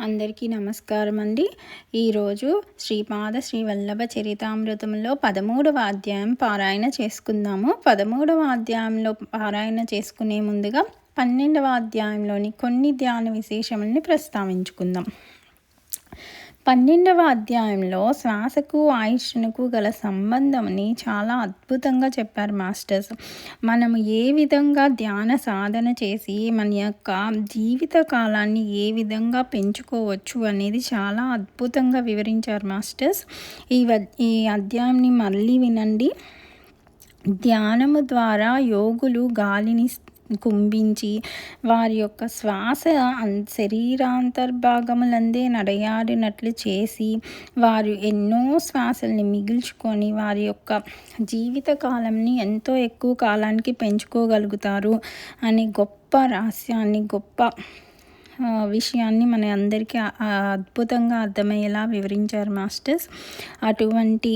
అందరికీ నమస్కారం అండి. ఈరోజు శ్రీపాద శ్రీవల్లభ చరితామృతంలో 13వ అధ్యాయం పారాయణ చేసుకుందాము. 13వ అధ్యాయంలో పారాయణ చేసుకునే ముందుగా 12వ అధ్యాయంలోని కొన్ని ధ్యాన విశేషముల్ని ప్రస్తావించుకుందాం. 12వ అధ్యాయంలో శ్వాసకు ఆయుష్నుకు గల సంబంధంని చాలా అద్భుతంగా చెప్పారు మాస్టర్స్. మనము ఏ విధంగా ధ్యాన సాధన చేసి మన యొక్క జీవిత కాలాన్ని ఏ విధంగా పెంచుకోవచ్చు అనేది చాలా అద్భుతంగా వివరించారు మాస్టర్స్. ఈ అధ్యాయంని మళ్ళీ వినండి. ధ్యానము ద్వారా యోగులు గాలిని కుంభించి వారి యొక్క శ్వాస శరీరాంతర్భాగములందే నడయాడినట్లు చేసి వారు ఎన్నో శ్వాసల్ని మిగిల్చుకొని వారి యొక్క జీవిత కాలంని ఎంతో ఎక్కువ కాలానికి పెంచుకోగలుగుతారు అనే గొప్ప రహస్యాన్ని, గొప్ప విషయాన్ని మన అందరికీ అద్భుతంగా అర్థమయ్యేలా వివరించారు మాస్టర్స్. అటువంటి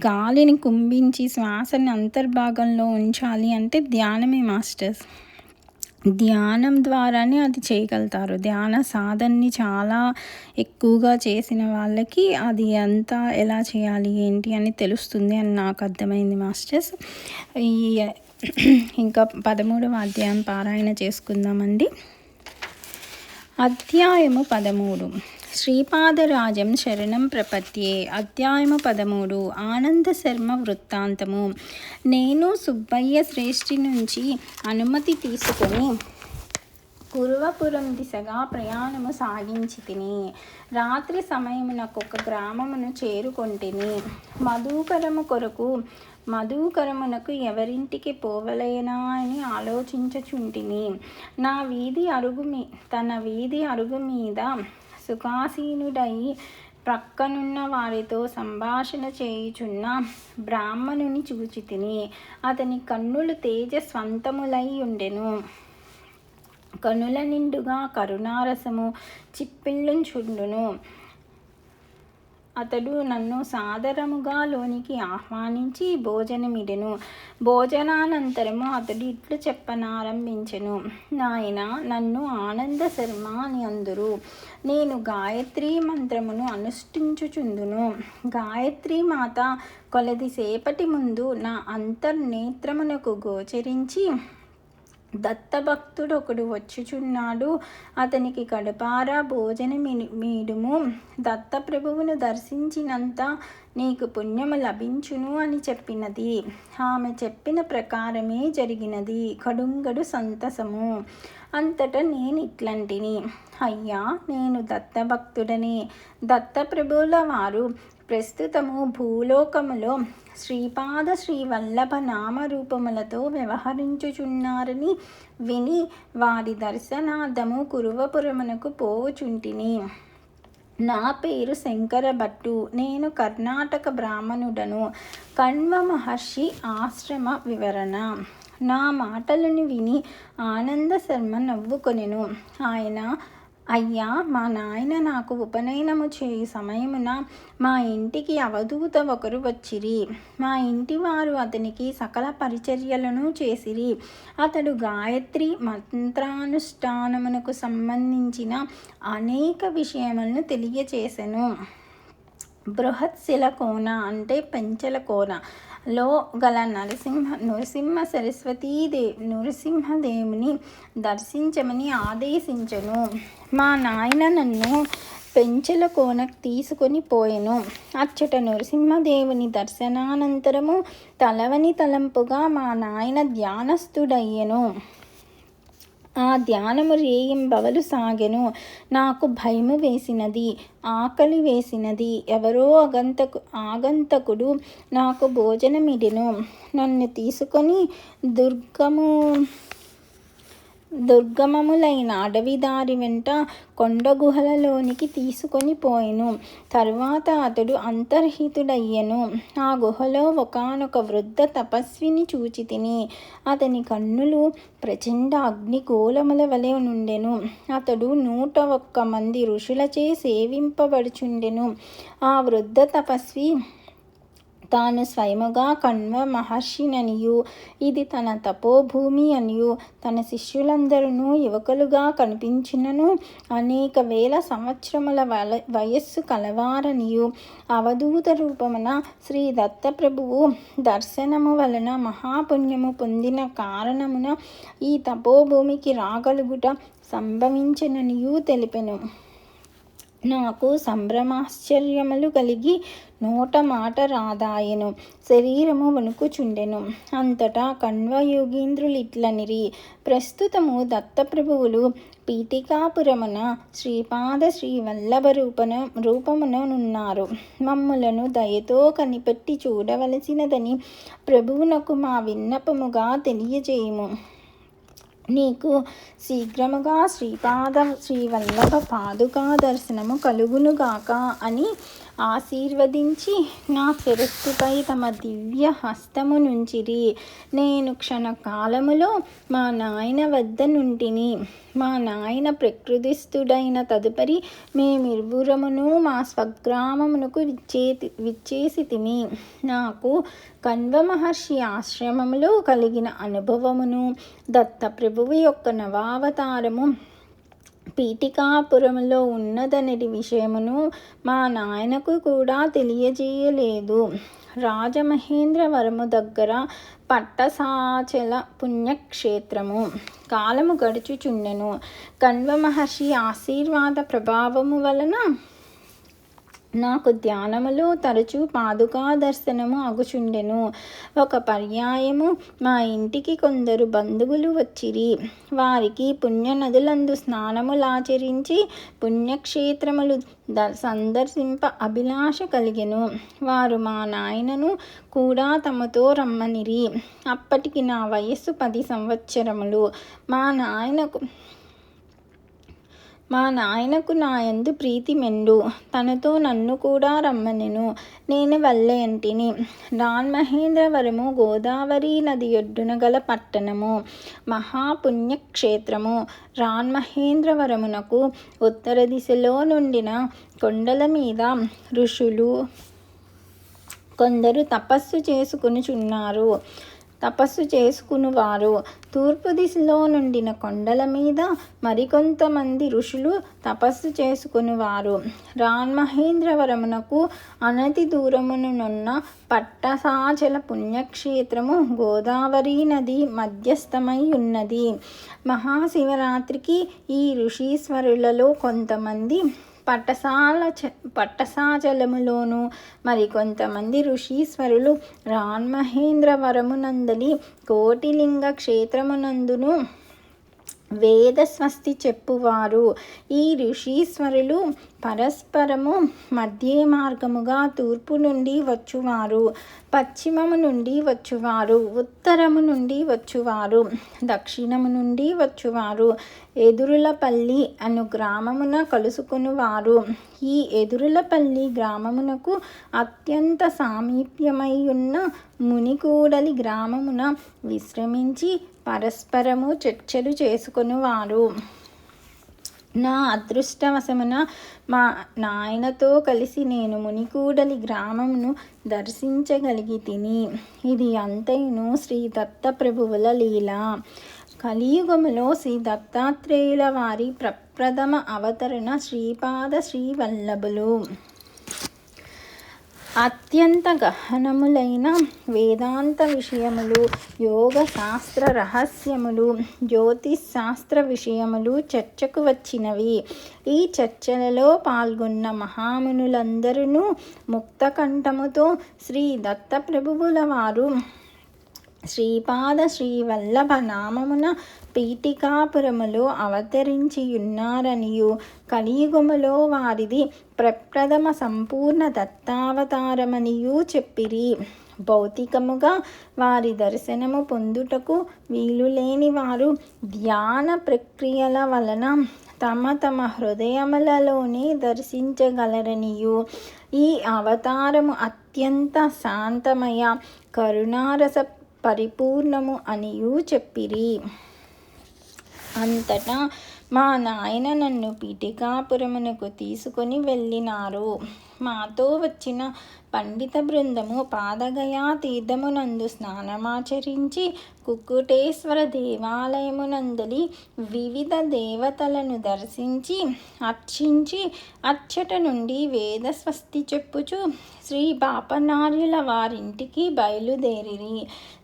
గాలిని కుంభించి శ్వాసని అంతర్భాగంలో ఉంచాలి అంటే ధ్యానమే మాస్టర్స్. ధ్యానం ద్వారానే అది చేయగలుగుతారు. ధ్యాన సాధనని చాలా ఎక్కువగా చేసిన వాళ్ళకి అది అంతా ఎలా చేయాలి ఏంటి అని తెలుస్తుంది అని నాకు అర్థమైంది మాస్టర్స్. ఇంకా 13వ అధ్యాయం పారాయణ చేసుకుందామండి. అధ్యాయము 13 శ్రీపాదరాజం శరణం ప్రపత్యే. అధ్యాయము 13 ఆనంద శర్మ వృత్తాంతము. నేను సుబ్బయ్య శ్రేష్ఠి నుంచి అనుమతి తీసుకొని కురువపురం దిశగా ప్రయాణము సాగించి తిని రాత్రి సమయమునకొక గ్రామమును చేరుకొంటిని. మధుకరమునకు ఎవరింటికి పోవలేనా అని ఆలోచించుచుంటిని. తన వీధి అరుగు మీద సుఖాసీనుడై ప్రక్కనున్న వారితో సంభాషణ చేయుచున్న బ్రాహ్మణుని చూచితిని. అతని కన్నులు తేజస్వంతములై ఉండెను. కనుల నిండుగా కరుణారసము చిప్పిల్లుచుండును. అతడు నన్ను సాదరముగా లోనికి ఆహ్వానించి భోజనమిడెను. భోజనానంతరము అతడు ఇట్లు చెప్పనారంభించెను. నాయన, నన్ను ఆనంద శర్మ అని అందురు. నేను గాయత్రీ మంత్రమును అనుష్ఠించుచుందును. గాయత్రీ మాత కొలదిసేపటి ముందు నా అంతర్నేత్రమునకు గోచరించి దత్తభక్తుడొకడు వచ్చుచున్నాడు, అతనికి కడుపారా భోజనమీడుము. దత్తప్రభువును దర్శించినంత నీకు పుణ్యము లభించును అని చెప్పినది. ఆమె చెప్పిన ప్రకారమే జరిగినది. కడుంగడు సంతసము. అంతటా నేనిట్లంటిని, అయ్యా, నేను దత్తభక్తుడనే. దత్తప్రభువుల వారు ప్రస్తుతము భూలోకములో శ్రీపాద శ్రీవల్లభ నామరూపములతో వ్యవహరించుచున్నారని విని వారి దర్శనార్థము కురువపురమునకు పోవుచుంటిని. నా పేరు శంకరభట్టు. నేను కర్ణాటక బ్రాహ్మణుడను. కణ్వ మహర్షి ఆశ్రమ వివరణ. నా మాటలను విని ఆనంద శర్మ నవ్వుకొనెను. అయ్యా, మా నాయన నాకు ఉపనయనము చేయు సమయమున మా ఇంటికి అవధూత ఒకరు వచ్చిరి. మా ఇంటి వారు అతనికి సకల పరిచర్యలను చేసిరి. అతడు గాయత్రి మంత్రానుష్ఠానమునకు సంబంధించిన అనేక విషయములను తెలియచేసెను. బృహత్శిల కోన అంటే పెంచల కోన లో గల నృసింహదేవుని దర్శించమని ఆదేశించెను. మా నాయన నన్ను పెంచల కోనకు తీసుకొని పోయెను. అచ్చట నృసింహదేవుని దర్శనానంతరము తలవని తలంపుగా మా నాయన ధ్యానస్థుడయ్యెను. ఆ ధ్యానము రేయింబవలు సాగెను. నాకు భయము వేసినది, ఆకలి వేసినది. ఎవరో ఆగంతకుడు నాకు భోజనమిడెను. నన్ను తీసుకొని దుర్గమములైన అడవిదారి వెంట కొండ గుహలలోనికి తీసుకొని పోయెను. తరువాత అతడు అంతర్హితుడయ్యెను. ఆ గుహలో ఒకానొక వృద్ధ తపస్విని చూచితిని. అతని కన్నులు ప్రచండ అగ్నిగోళముల వలె నుండెను. అతడు 101 మంది ఋషులచే సేవింపబడుచుండెను. ఆ వృద్ధ తపస్వి తాను స్వయముగా కణ్వ మహర్షిననియు ఇది తన తపోభూమి అనియు తన శిష్యులందరూ యువకులుగా కనిపించినను అనేక వేల సంవత్సరముల వయస్సు కలవారనియు అవధూత రూపమున శ్రీ దత్తప్రభువు దర్శనము వలన మహాపుణ్యము పొందిన కారణమున ఈ తపోభూమికి రాగలుగుట సంభవించిననియు తెలిపెను. నాకు సంభ్రమాశ్చర్యములు కలిగి నోట మాట రాదాయెను. శరీరము వణుకుచుండెను. అంతటా కణ్వయోగీంద్రులిట్లనిరి, ప్రస్తుతము దత్తప్రభువులు పీఠికాపురమున శ్రీపాద శ్రీవల్లభ రూపముననున్నారు. మమ్ములను దయతో కనిపెట్టి చూడవలసినదని ప్రభువునకు మా విన్నపముగా తెలియజేయుము. నీకు శీఘ్రముగా శ్రీవల్లభ పాదుకా దర్శనము కలుగునుగాక అని ఆశీర్వదించి నా శిరస్సుపై తమ దివ్య హస్తము నుంచిరి. నేను క్షణకాలములో మా నాయన వద్ద నుంటిని. మా నాయన ప్రకృతిస్థుడైన తదుపరి మేమిరువురమును మా స్వగ్రామమునకు విచ్చేసితిమి. నాకు కణ్వ మహర్షి ఆశ్రమములో కలిగిన అనుభవమును దత్తప్రభువు యొక్క నవావతారము పీఠికాపురములో ఉన్నదనటి విషయమును మా నాయనకు కూడా తెలియజేయలేదు. రాజమహేంద్రవరము దగ్గర పట్టసాచల పుణ్యక్షేత్రము. కాలము గడుచుచుండెను. కణ్వ మహర్షి ఆశీర్వాద ప్రభావము వలన నాకు ధ్యానములో తరచూ పాదుకా దర్శనము అగుచుండెను. ఒక పర్యాయము మా ఇంటికి కొందరు బంధువులు వచ్చిరి. వారికి పుణ్యనదులందు స్నానములాచరించి పుణ్యక్షేత్రములు సందర్శింప అభిలాష కలిగెను. వారు మా నాయనను కూడా తమతో రమ్మనిరి. అప్పటికి నా వయస్సు 10 సంవత్సరములు. మా నాయనకు నా యందు ప్రీతి మెండు. తనతో నన్ను కూడా రమ్మనెను. నేను వెళ్ళేంటిని. రాన్మహేంద్రవరము గోదావరి నది ఒడ్డున గల పట్టణము, మహాపుణ్యక్షేత్రము. రాన్మహేంద్రవరమునకు ఉత్తర దిశలో నుండిన కొండల మీద ఋషులు కొందరు తపస్సు చేసుకునివారు. తూర్పు దిశలో నుండిన కొండల మీద మరికొంతమంది ఋషులు తపస్సు చేసుకునివారు. రాన్మహేంద్రవరమునకు అనతి దూరమునున్న పట్టసాచల పుణ్యక్షేత్రము గోదావరి నది మధ్యస్థమై ఉన్నది. మహాశివరాత్రికి ఈ ఋషీశ్వరులలో కొంతమంది పట్టసాచలములోను మరికొంతమంది ఋషీశ్వరులు రాన్మహేంద్రవరమునందలి కోటిలింగ క్షేత్రమునందును వేద స్వస్తి చెప్పువారు. ఈ ఋషీశ్వరులు పరస్పరము మధ్య మార్గముగా తూర్పు నుండి వచ్చువారు, పశ్చిమము నుండి వచ్చువారు, ఉత్తరము నుండి వచ్చువారు, దక్షిణము నుండి వచ్చువారు ఎదురులపల్లి అను గ్రామమున కలుసుకునివారు. ఈ ఎదురులపల్లి గ్రామమునకు అత్యంత సామీప్యమై ఉన్న మునికూడలి గ్రామమున విశ్రమించి పరస్పరము చర్చలు చేసుకునివారు. నా అదృష్టవశమున మా నాయనతో కలిసి నేను మునికూడలి గ్రామమును దర్శించగలిగితిని. ఇది అంతయును శ్రీ దత్తప్రభువుల లీల. కలియుగములో శ్రీ దత్తాత్రేయుల వారి ప్రప్రథమ అవతరణ శ్రీపాద శ్రీవల్లభులు. అత్యంత గహనములైన వేదాంత విషయములు, యోగ శాస్త్ర రహస్యములు, జ్యోతిశాస్త్ర విషయములు చర్చకు వచ్చినవి. ఈ చర్చలలో పాల్గొన్న మహామునులందరూ ముక్తకంఠముతో శ్రీ దత్తప్రభువుల వారు శ్రీపాద శ్రీవల్లభ నామమున పీఠికాపురములో అవతరించియున్నారనియు, కలియుగములో వారిది ప్రప్రథమ సంపూర్ణ దత్తావతారమనియు చెప్పిరి. భౌతికముగా వారి దర్శనము పొందుటకు వీలులేని వారు ధ్యాన ప్రక్రియల వలన తమ హృదయములలోనే దర్శించగలరనియు, ఈ అవతారము అత్యంత శాంతమయ కరుణారస పరిపూర్ణము అనియు చెప్పిరి. అంతటా మా నాయన నన్ను పీఠికాపురమునకు తీసుకొని వెళ్ళినారు. మాతో వచ్చిన పండిత బృందము పాదగయా తీర్థమునందు స్నానమాచరించి కుక్కుటేశ్వర దేవాలయమునందలి వివిధ దేవతలను దర్శించి అర్చించి అచ్చట నుండి వేద స్వస్తి చెప్పుచు శ్రీ బాపనార్యుల వారింటికి బయలుదేరిరి.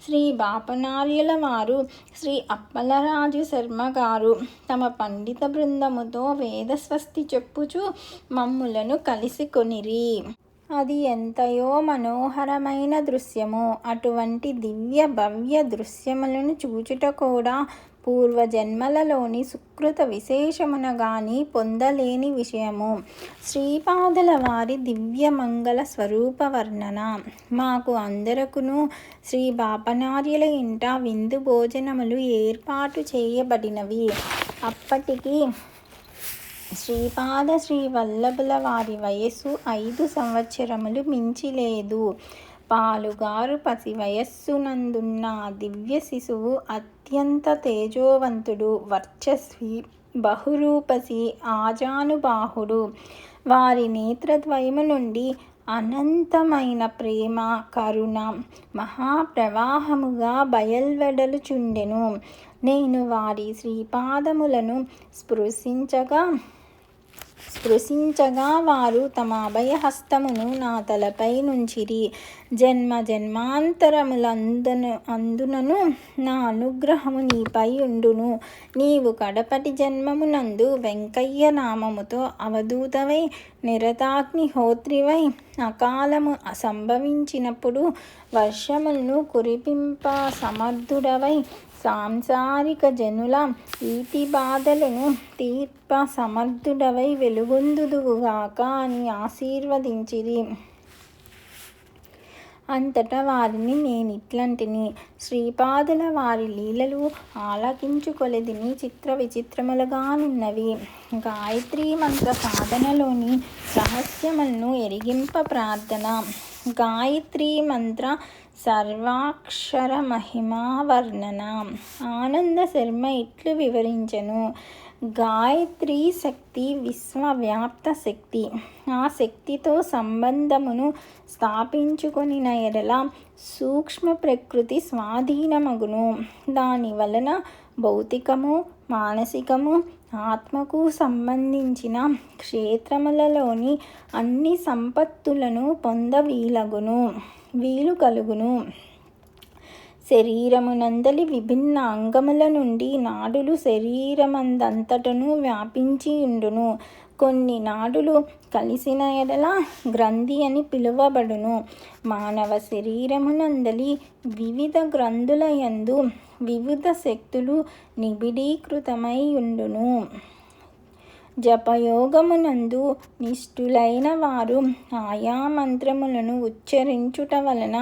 శ్రీ బాపనార్యుల వారు శ్రీ అప్పలరాజు శర్మ గారు తమ పండిత బృందముతో వేద స్వస్తి చెప్పుచు మమ్ములను కలిసి కొనిరి. అది ఎంతయో మనోహరమైన దృశ్యము. అటువంటి దివ్య భవ్య దృశ్యములను చూచుట కూడా పూర్వజన్మలలోని సుకృత విశేషమున గాని పొందలేని విషయము. శ్రీపాదుల వారి దివ్యమంగళ స్వరూప వర్ణన. మాకు అందరకును శ్రీ బాపనార్యుల ఇంట విందు భోజనములు ఏర్పాటు చేయబడినవి. అప్పటికి శ్రీపాద శ్రీవల్లభుల వారి వయస్సు 5 సంవత్సరములు మించిలేదు. పాలుగారు పసి వయస్సునందున్న దివ్య శిశువు అత్యంత తేజోవంతుడు, వర్చస్వి, బహురూపసి, ఆజానుబాహుడు. వారి నేత్రద్వయము నుండి అనంతమైన ప్రేమ, కరుణ మహాప్రవాహముగా బయల్వెడలుచుండెను. నేను వారి శ్రీపాదములను స్పృశించగా వారు తమ అభయహస్తమును నా తలపై నుంచిరి. జన్మ జన్మాంతరములందునను నా అనుగ్రహము నీపై ఉండును. నీవు కడపటి జన్మమునందు వెంకయ్య నామముతో అవధూతవై నిరతాగ్నిహోత్రివై అకాలము సంభవించినప్పుడు వర్షములను కురిపింప సమర్థుడవై సాంసారిక జనుల ఈతి బాధలను తీర్ప సమర్థుడవై వెలుగొందుదువుగాక అని ఆశీర్వదించిరి. అంతటా వారిని నేనిట్లంటిని. శ్రీపాదుల వారి లీలలు ఆలకించుకొలదిని చిత్ర విచిత్రములుగానున్నవి. గాయత్రీ మంత్ర సాధనలోని రహస్యములను ఎరిగింప ప్రార్థన. గాయత్రీ మంత్ర సర్వాక్షర మహిమా వర్ణన. ఆనంద శర్మ ఇట్లు వివరించెను. గాయత్రీ శక్తి విశ్వవ్యాప్త శక్తి. ఆ శక్తితో సంబంధమును స్థాపించుకొనిన ఎడల సూక్ష్మ ప్రకృతి స్వాధీనమగును. దాని వలన భౌతికము, మానసికము, ఆత్మకు సంబంధించిన క్షేత్రములలోని అన్ని సంపత్తులను వీలు కలుగును. శరీరమునందలి విభిన్న అంగముల నుండి నాడులు శరీరమందంతటను వ్యాపించి ఉండును. కొన్ని నాడులు కలిసిన ఎడల గ్రంథి అని పిలువబడును. మానవ శరీరమునందలి వివిధ గ్రంథుల యందు వివిధ శక్తులు నిబిడీకృతమై ఉండును. జపయోగమునందు నిష్ఠులైన వారు ఆయా మంత్రములను ఉచ్చరించుట వలన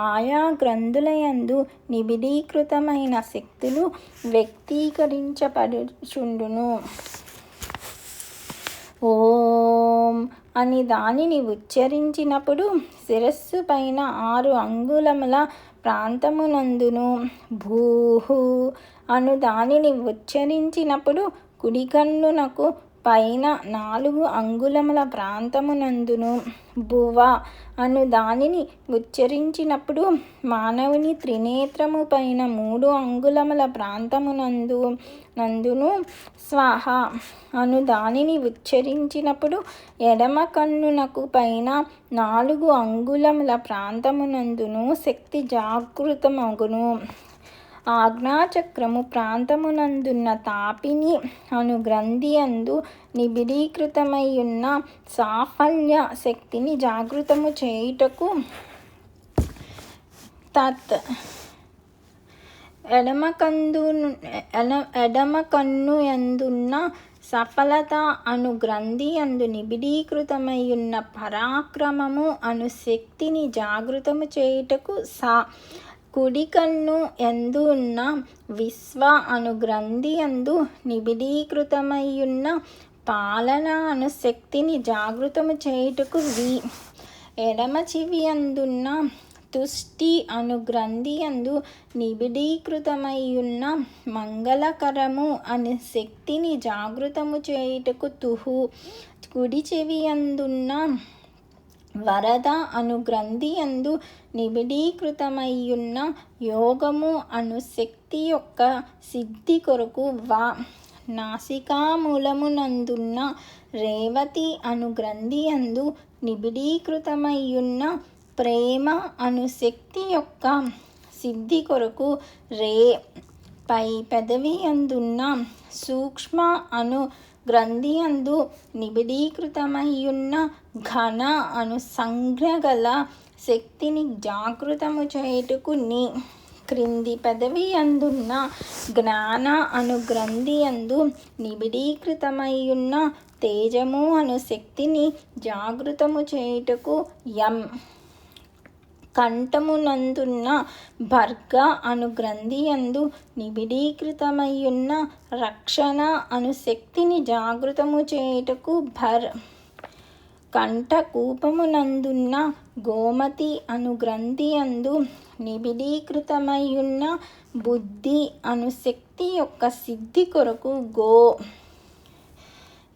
ఆయా గ్రంథులయందు నిబిడీకృతమైన శక్తులు వ్యక్తీకరించబడుచుండును. ఓం అని దానిని ఉచ్చరించినప్పుడు శిరస్సు పైన 6 అంగుళముల ప్రాంతమునందును, భూహు అను దానిని ఉచ్చరించినప్పుడు కుడి కన్నునకు పైన 4 అంగుళముల ప్రాంతమునందును, భువ అను దానిని ఉచ్చరించినప్పుడు మానవుని త్రినేత్రము పైన 3 అంగుళముల ప్రాంతమునందును, స్వాహ అను దానిని ఉచ్చరించినప్పుడు ఎడమ కన్నునకు పైన 4 అంగుళముల ప్రాంతమునందును శక్తి జాగృతమగును. ఆజ్ఞాచక్రము ప్రాంతమునందున్న తాపిని అను గ్రంథి యందు నిబిడీకృతమైయున్న సాఫల్య శక్తిని జాగృతము చేయుటకు ఎడమ కన్ను యందున్న సఫలత అను గ్రంథి యందు నిబిడీకృతమైయున్న పరాక్రమము అను శక్తిని జాగృతము చేయుటకు కుడి కన్ను యందు ఉన్న విశ్వ అను గ్రంథి యందు నిబిడీకృతమైయున్న పాలన అను శక్తిని జాగృతము చేయుటకు ఎడమ చెవి యందున్న తుష్టి అను గ్రంథి యందు నిబిడీకృతమైయున్న మంగళకరము అను శక్తిని జాగృతము చేయుటకు కుడి చెవి యందున్న వరద అను గ్రంథియందు నిబిడీకృతమయ్యున్న యోగము అను శక్తి యొక్క సిద్ధి కొరకు నాసికామూలమునందున్న రేవతి అను గ్రంథియందు నిబిడీకృతమయ్యున్న ప్రేమ అను శక్తి యొక్క సిద్ధి కొరకు పై పెదవి అందున్న సూక్ష్మ అను గ్రంథియందు నిబిడీకృతమయ్యున్న ఘన అను సంజ్ఞ గల శక్తిని జాగృతము చేయుటకు క్రింది పెదవి అందున్న జ్ఞాన అను గ్రంథియందు నిబిడీకృతమయ్యున్న తేజము అను శక్తిని జాగృతము చేయుటకు కంఠమునందున్న భర్గ అను గ్రంథియందు నిబిడీకృతమయ్యున్న రక్షణ అను శక్తిని జాగృతము చేయుటకు కంఠకూపమునందున్న గోమతి అను గ్రంథియందు నిబిడీకృతమయ్యున్న బుద్ధి అను శక్తి యొక్క సిద్ధి కొరకు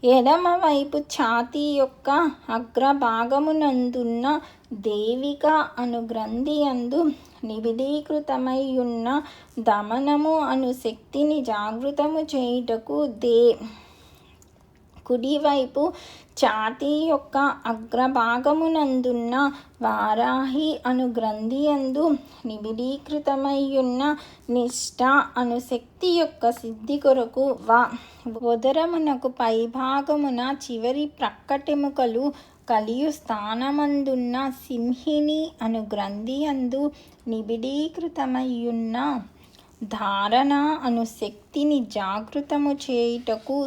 ఎడమవైపు ఛాతీ యొక్క అగ్రభాగమునందున్న దేవిక అను గ్రంథియందు నిబిడీకృతమయ్యున్న దమనము అను శక్తిని జాగృతము చేయుటకు కుడివైపు ఛాతీ యొక్క అగ్రభాగమునందున్న వారాహి అను గ్రంథియందు నిబిడీకృతమయ్యున్న నిష్ఠ అను శక్తి యొక్క సిద్ధి కొరకు ఉదరమునకు పైభాగమున చివరి ప్రక్కటెముకలు కలియు స్థానమందున్న సింహిని అను గ్రంథియందు నిబిడీకృతమయ్యున్న ధారణ అను శక్తిని జాగృతము చేయుటకు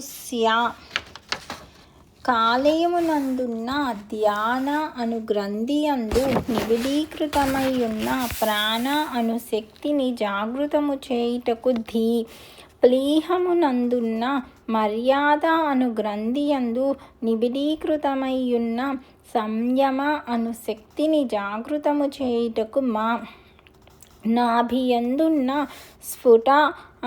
కాలేయమునందున్న ధ్యాన అను గ్రంథియందు నిబిడీకృతమయ్యున్న ప్రాణ అను శక్తిని జాగృతము చేయుటకు ప్లీహమునందున్న మర్యాద అను గ్రంథియందు నిబిడీకృతమయ్యున్న సంయమ అను శక్తిని జాగృతము చేయుటకు నాభియందున్న స్ఫుట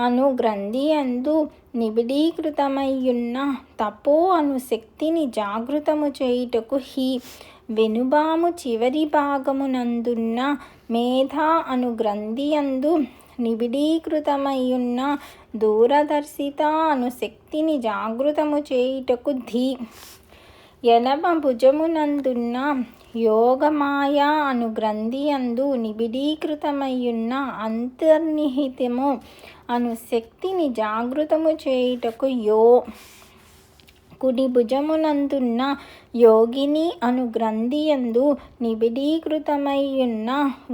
అను గ్రంథియందు నిబిడీకృతమయ్యున్న తపో అను శక్తిని జాగృతము చేయుటకు వెనుబాము చివరి భాగమునందున్న మేధ అను గ్రంథియందు నిబిడీకృతమయ్యున్న దూరదర్శిత అను శక్తిని జాగృతము చేయుటకు ఎడమ భుజమునందున్న యోగమాయ అను గ్రంథియందు నిబిడీకృతమయ్యున్న అంతర్నిహితము అను శక్తిని జాగృతము చేయుటకు కుడి భుజమునందున్న యోగిని అను గ్రంథియందు నిబిడీకృతమయ్యున్న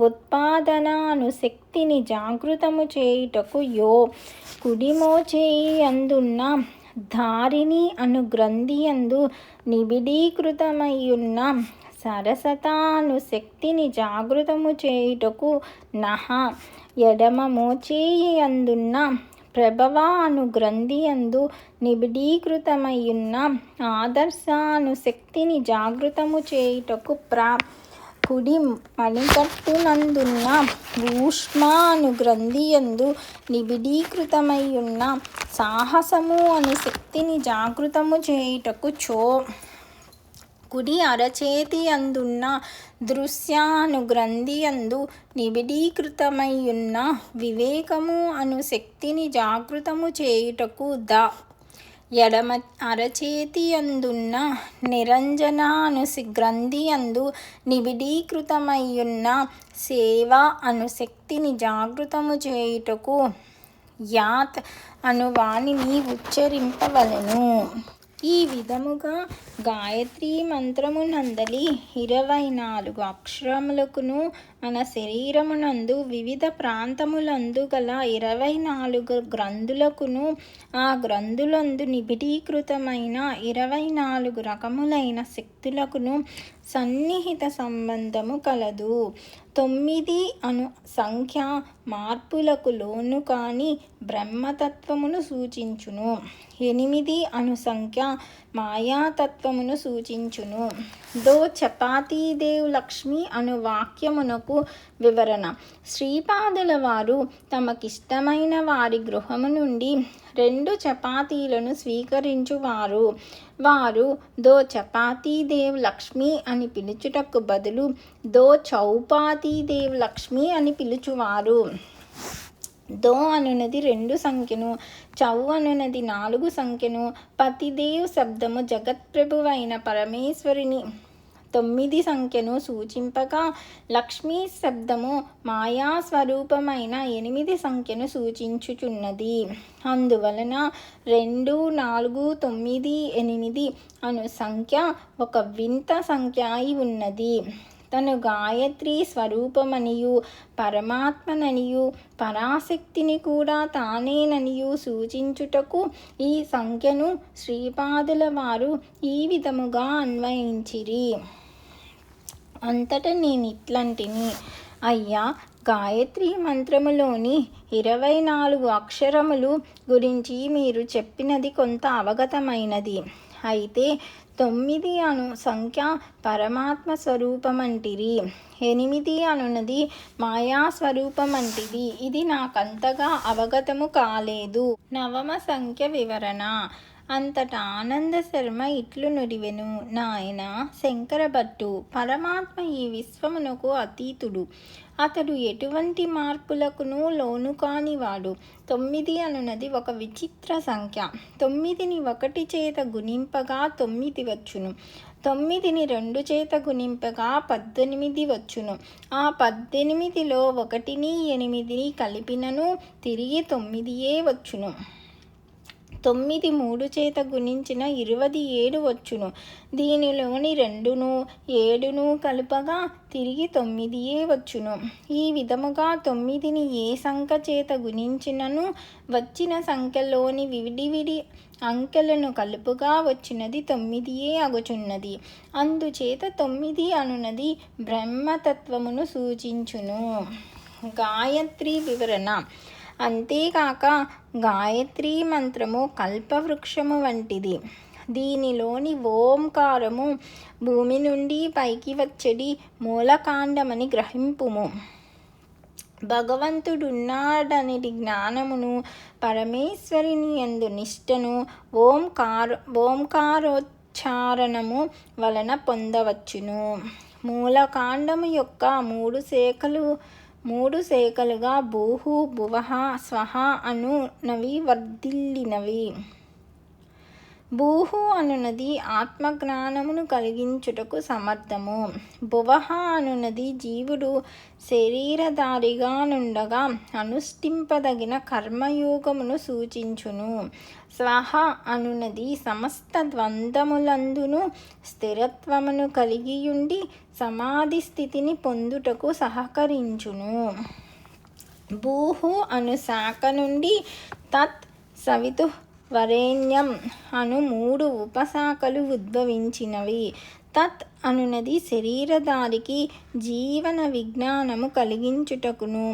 ఉత్పాదన అను శక్తిని జాగృతము చేయుటకు కుడి మోచేయి అందున్న ధారిణి అను గ్రంథియందు నిబిడీకృతమయ్యున్న సరసత అను శక్తిని జాగృతము చేయుటకు ఎడమ మోచేయి అందున్న ప్రభవ అను గ్రంథియందు నిబిడీకృతమయ్యున్న ఆదర్శ అను శక్తిని జాగృతము చేయుటకు కుడి మణికట్టునందున్న ఊష్మ అను గ్రంథియందు నిబిడీకృతమయ్యున్న సాహసము అను శక్తిని జాగృతము చేయుటకు కుడి అరచేతి అందున్న దృశ్య అను గ్రంథియందు నిబిడీకృతమయ్యున్న వివేకము అను శక్తిని జాగృతము చేయుటకు ఎడమ అరచేతి అందున్న నిరంజన అను గ్రంథియందు నిబిడీకృతమయ్యున్న సేవ అను శక్తిని జాగృతము చేయుటకు యాత్ అను వాణిని ఉచ్చరింపవలెను. ఈ విధముగా గాయత్రీ మంత్రమునందలి 24 అక్షరములకును మన శరీరమునందు వివిధ ప్రాంతములందు గల 24 గ్రంథులకును ఆ గ్రంథులందు నిబిడీకృతమైన 24 రకములైన శక్తులకును సన్నిహిత సంబంధము కలదు. 9 అను సంఖ్య మార్పులకు లోను కాని బ్రహ్మతత్వమును సూచించును. 8 అను సంఖ్య మాయాతత్వమును సూచించును. దో చపాతీదేవ్ లక్ష్మి అను వాక్యమునకు వివరణ. శ్రీపాదుల వారు తమకిష్టమైన వారి గృహము నుండి 2 చపాతీలను స్వీకరించువారు. వారు దో చపాతీదేవ్ లక్ష్మి అని పిలుచుటకు బదులు దో చౌపాతీదేవ్ లక్ష్మి అని పిలుచువారు. దో అనునది 2 సంఖ్యను, చౌ అనునది 4 సంఖ్యను. పతిదేవ్ శబ్దము జగత్ప్రభువైన పరమేశ్వరుని 9 సంఖ్యను సూచింపగా, లక్ష్మీ శబ్దము మాయా స్వరూపమైన 8 సంఖ్యను సూచించుచున్నది. అందువలన 2, 4, 9, 8 అను సంఖ్య ఒక వింత సంఖ్య అయి ఉన్నది. తను గాయత్రి స్వరూపమనియు పరమాత్మననియు పరాశక్తిని కూడా తానేననియు సూచించుటకు ఈ సంఖ్యను శ్రీపాదుల వారు ఈ విధముగా అన్వయించిరి. అంతటా నేనిట్లంటిని, అయ్యా, గాయత్రి మంత్రములోని 24 అక్షరములు గురించి మీరు చెప్పినది కొంత అవగతమైనది. అయితే 9 అను సంఖ్య పరమాత్మ స్వరూపమంటిరి, 8 అనున్నది మాయా స్వరూపమంటిది. ఇది నాకంతగా అవగతము కాలేదు. నవమ సంఖ్య వివరణ. అంతటా ఆనంద శర్మ ఇట్లు నుడివెను, నాయన శంకరభట్టు, పరమాత్మ ఈ విశ్వమునకు అతీతుడు. అతడు ఎటువంటి మార్పులకును లోను కానివాడు. 9 అనున్నది ఒక విచిత్ర సంఖ్య. 9ని 1 చేత గుణింపగా 9 వచ్చును. 9ని 2 చేత గుణింపగా 18 వచ్చును. ఆ 18లో 1ని 8ని కలిపినను తిరిగి 9 వచ్చును. 9 3 చేత గుణించిన 27 వచ్చును. దీనిలోని 2ను 7ను కలుపగా తిరిగి 9 వచ్చును. ఈ విధముగా 9ని ఏ సంఖ్య చేత గుణించినను వచ్చిన సంఖ్యలోని విడివిడి అంకెలను కలుపుగా వచ్చినది 9 అగుచున్నది. అందుచేత 9 అనున్నది బ్రహ్మతత్వమును సూచించును. గాయత్రి వివరణ. అంతేకాక గాయత్రీ మంత్రము కల్పవృక్షము వంటిది. దీనిలోని ఓంకారము భూమి నుండి పైకి వచ్చడి మూలకాండమని గ్రహింపుము. భగవంతుడున్నాడని జ్ఞానమును, పరమేశ్వరుని యందు నిష్టను ఓంకారోచ్చారణము వలన పొందవచ్చును. మూలకాండము యొక్క 3 శాఖలుగా భూహు, భువః, స్వః అనునవి వర్ధిల్లినవి. భూహు అనునది ఆత్మజ్ఞానమును కలిగించుటకు సమర్థము. భువః అనునది జీవుడు శరీరధారిగా నుండగా అనుష్ఠింపదగిన కర్మయోగమును సూచించును. స్వః అనునది సమస్త ద్వంద్వములందును స్థిరత్వమును కలిగియుండి సమాధి స్థితిని పొందుటకు సహకరించును. భూహు అను శాఖ నుండి తత్, సవితుః, వరేణ్యం అను 3 ఉపశాఖలు ఉద్భవించినవి. తత్ అనునది శరీరధారికి జీవన విజ్ఞానము కలిగించుటకును,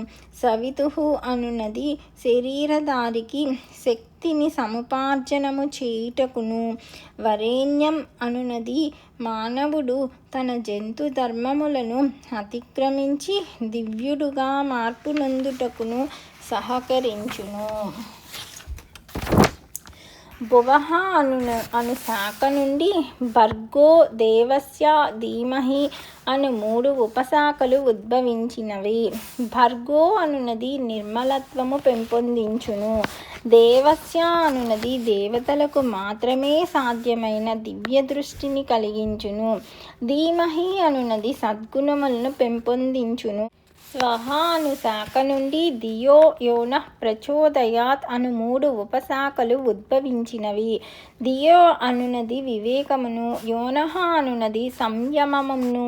సవితుః అనునది శరీరధారికి శక్తిని సముపార్జనము చేయుటకును, వరేణ్యం అనునది మానవుడు తన జంతు ధర్మములను అతిక్రమించి దివ్యుడుగా మార్పు నొందుటకును సహకరించును. భువః అను శాఖ నుండి భర్గో దేవస్య ధీమహి అను 3 ఉపశాఖలు ఉద్భవించినవి. భర్గో అనునది నిర్మలత్వము పెంపొందించును. దేవస్య అనునది దేవతలకు మాత్రమే సాధ్యమైన దివ్య దృష్టిని కలిగించును. ధీమహి అనునది సద్గుణములను పెంపొందించును. స్వః అను శాఖ నుండి ధియో యోనః ప్రచోదయాత్ అను 3 ఉపశాఖలు ఉద్భవించినవి. ధియో అనునది వివేకమును, యోనః అనునది సంయమమును,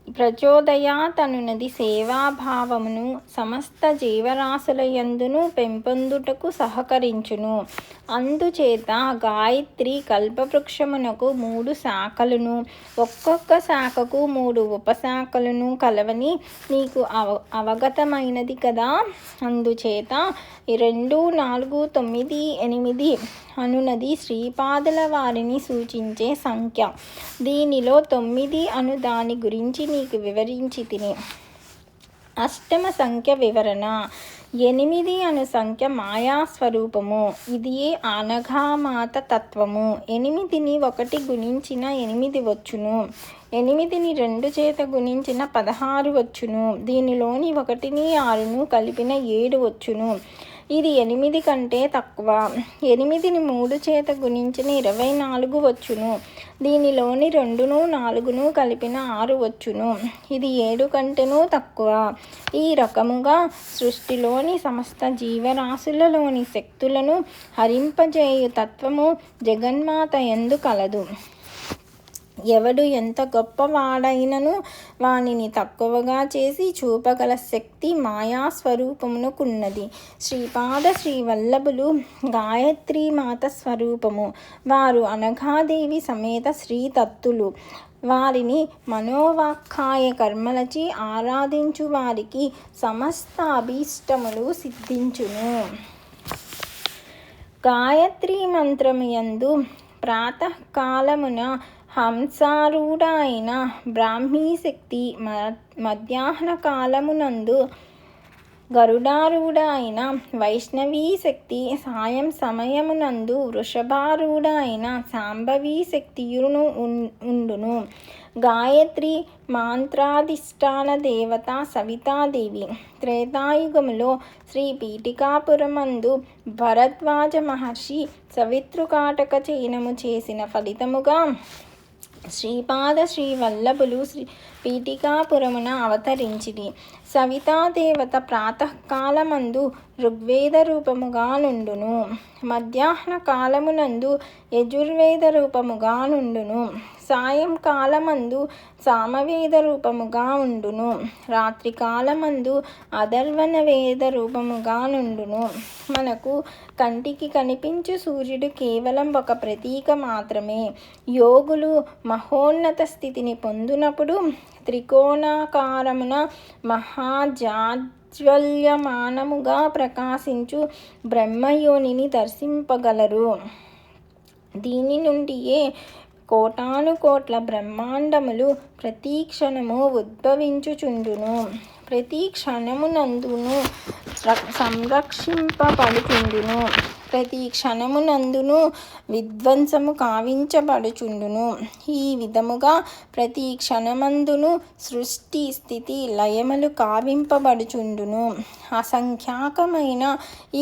ప్రచోదయాతనునది సేవాభావమును సమస్త జీవరాశుల యందును పెంపొందుటకు సహకరించును. అందుచేత గాయత్రి కల్పవృక్షమునకు 3 శాఖలును ఒక్కొక్క శాఖకు 3 ఉపశాఖలను కలవని నీకు అవగతమైనది కదా. అందుచేత 2, 4, 9, 8 అనునది శ్రీపాదుల వారిని సూచించే సంఖ్య. దీనిలో 9 అను దాని గురించి నీకు వివరించి తిని. అష్టమ సంఖ్య వివరణ. 8 అను సంఖ్య మాయాస్వరూపము. ఇది అనఘామాత తత్వము. 8ని 1 గుణించిన 8 వచ్చును. 8ని 2 చేత గుణించిన 16 వచ్చును. దీనిలోని 1ని 6ను కలిపిన 7 వచ్చును. ఇది 8 కంటే తక్కువ. 8ని 3 చేత గుణించిన 24 వచ్చును. దీనిలోని 2ను 4ను కలిపిన 6 వచ్చును. ఇది 7 కంటేనూ తక్కువ. ఈ రకముగా సృష్టిలోని సమస్త జీవరాశులలోని శక్తులను హరింపజేయు తత్వము జగన్మాత యందు కలదు. ఎవడు ఎంత గొప్పవాడైనను వానిని తక్కువగా చేసి చూపగల శక్తి మాయాస్వరూపమునకున్నది. శ్రీపాద శ్రీవల్లభులు గాయత్రీమాత స్వరూపము. వారు అనఘాదేవి సమేత శ్రీతత్తులు. వారిని మనోవాక్కాయ కర్మలచి ఆరాధించు వారికి సమస్త అభీష్టములు సిద్ధించును. గాయత్రీ మంత్రము యందు ప్రాతకాలమున హంసారూఢ అయిన బ్రాహ్మీశక్తి, మధ్యాహ్న కాలమునందు గరుడారూఢ అయిన వైష్ణవీ శక్తి, సాయం సమయమునందు వృషభారూఢ అయిన శాంభవీ శక్తియును ఉండును. గాయత్రి మంత్రాధిష్టాన దేవత సవితాదేవి. త్రేతాయుగములో శ్రీ పీఠికాపురమందు భరద్వాజ మహర్షి సవితృకాటక చయనము చేసిన ఫలితముగా శ్రీపాద శ్రీవల్లభులు పీఠికాపురమున అవతరించిరి. సవితాదేవత ప్రాతకాలమందు ఋగ్వేద రూపముగా నుండును. మధ్యాహ్న కాలమునందు యజుర్వేద రూపముగా నుండును. సాయంకాలమందు సామవేద రూపముగా ఉండును. రాత్రి కాలమందు అధర్వణ వేద రూపముగా నుండును. మనకు కంటికి కనిపించు సూర్యుడు కేవలం ఒక ప్రతీక మాత్రమే. యోగులు మహోన్నత స్థితిని పొందినప్పుడు త్రికోణాకారమున మహాజాజ్వల్యమానముగా ప్రకాశించు బ్రహ్మయోనిని దర్శింపగలరు. దీని నుండియే కోటానుకోట్ల బ్రహ్మాండములు ప్రతిక్షణము ఉద్భవించుచుండును. ప్రతి క్షణమునందును సంరక్షింపబడుచుండును. ప్రతి క్షణమునందును విధ్వంసము కావించబడుచుండును. ఈ విధముగా ప్రతి క్షణమందును సృష్టి స్థితి లయములు కావింపబడుచుండును. అసంఖ్యాకమైన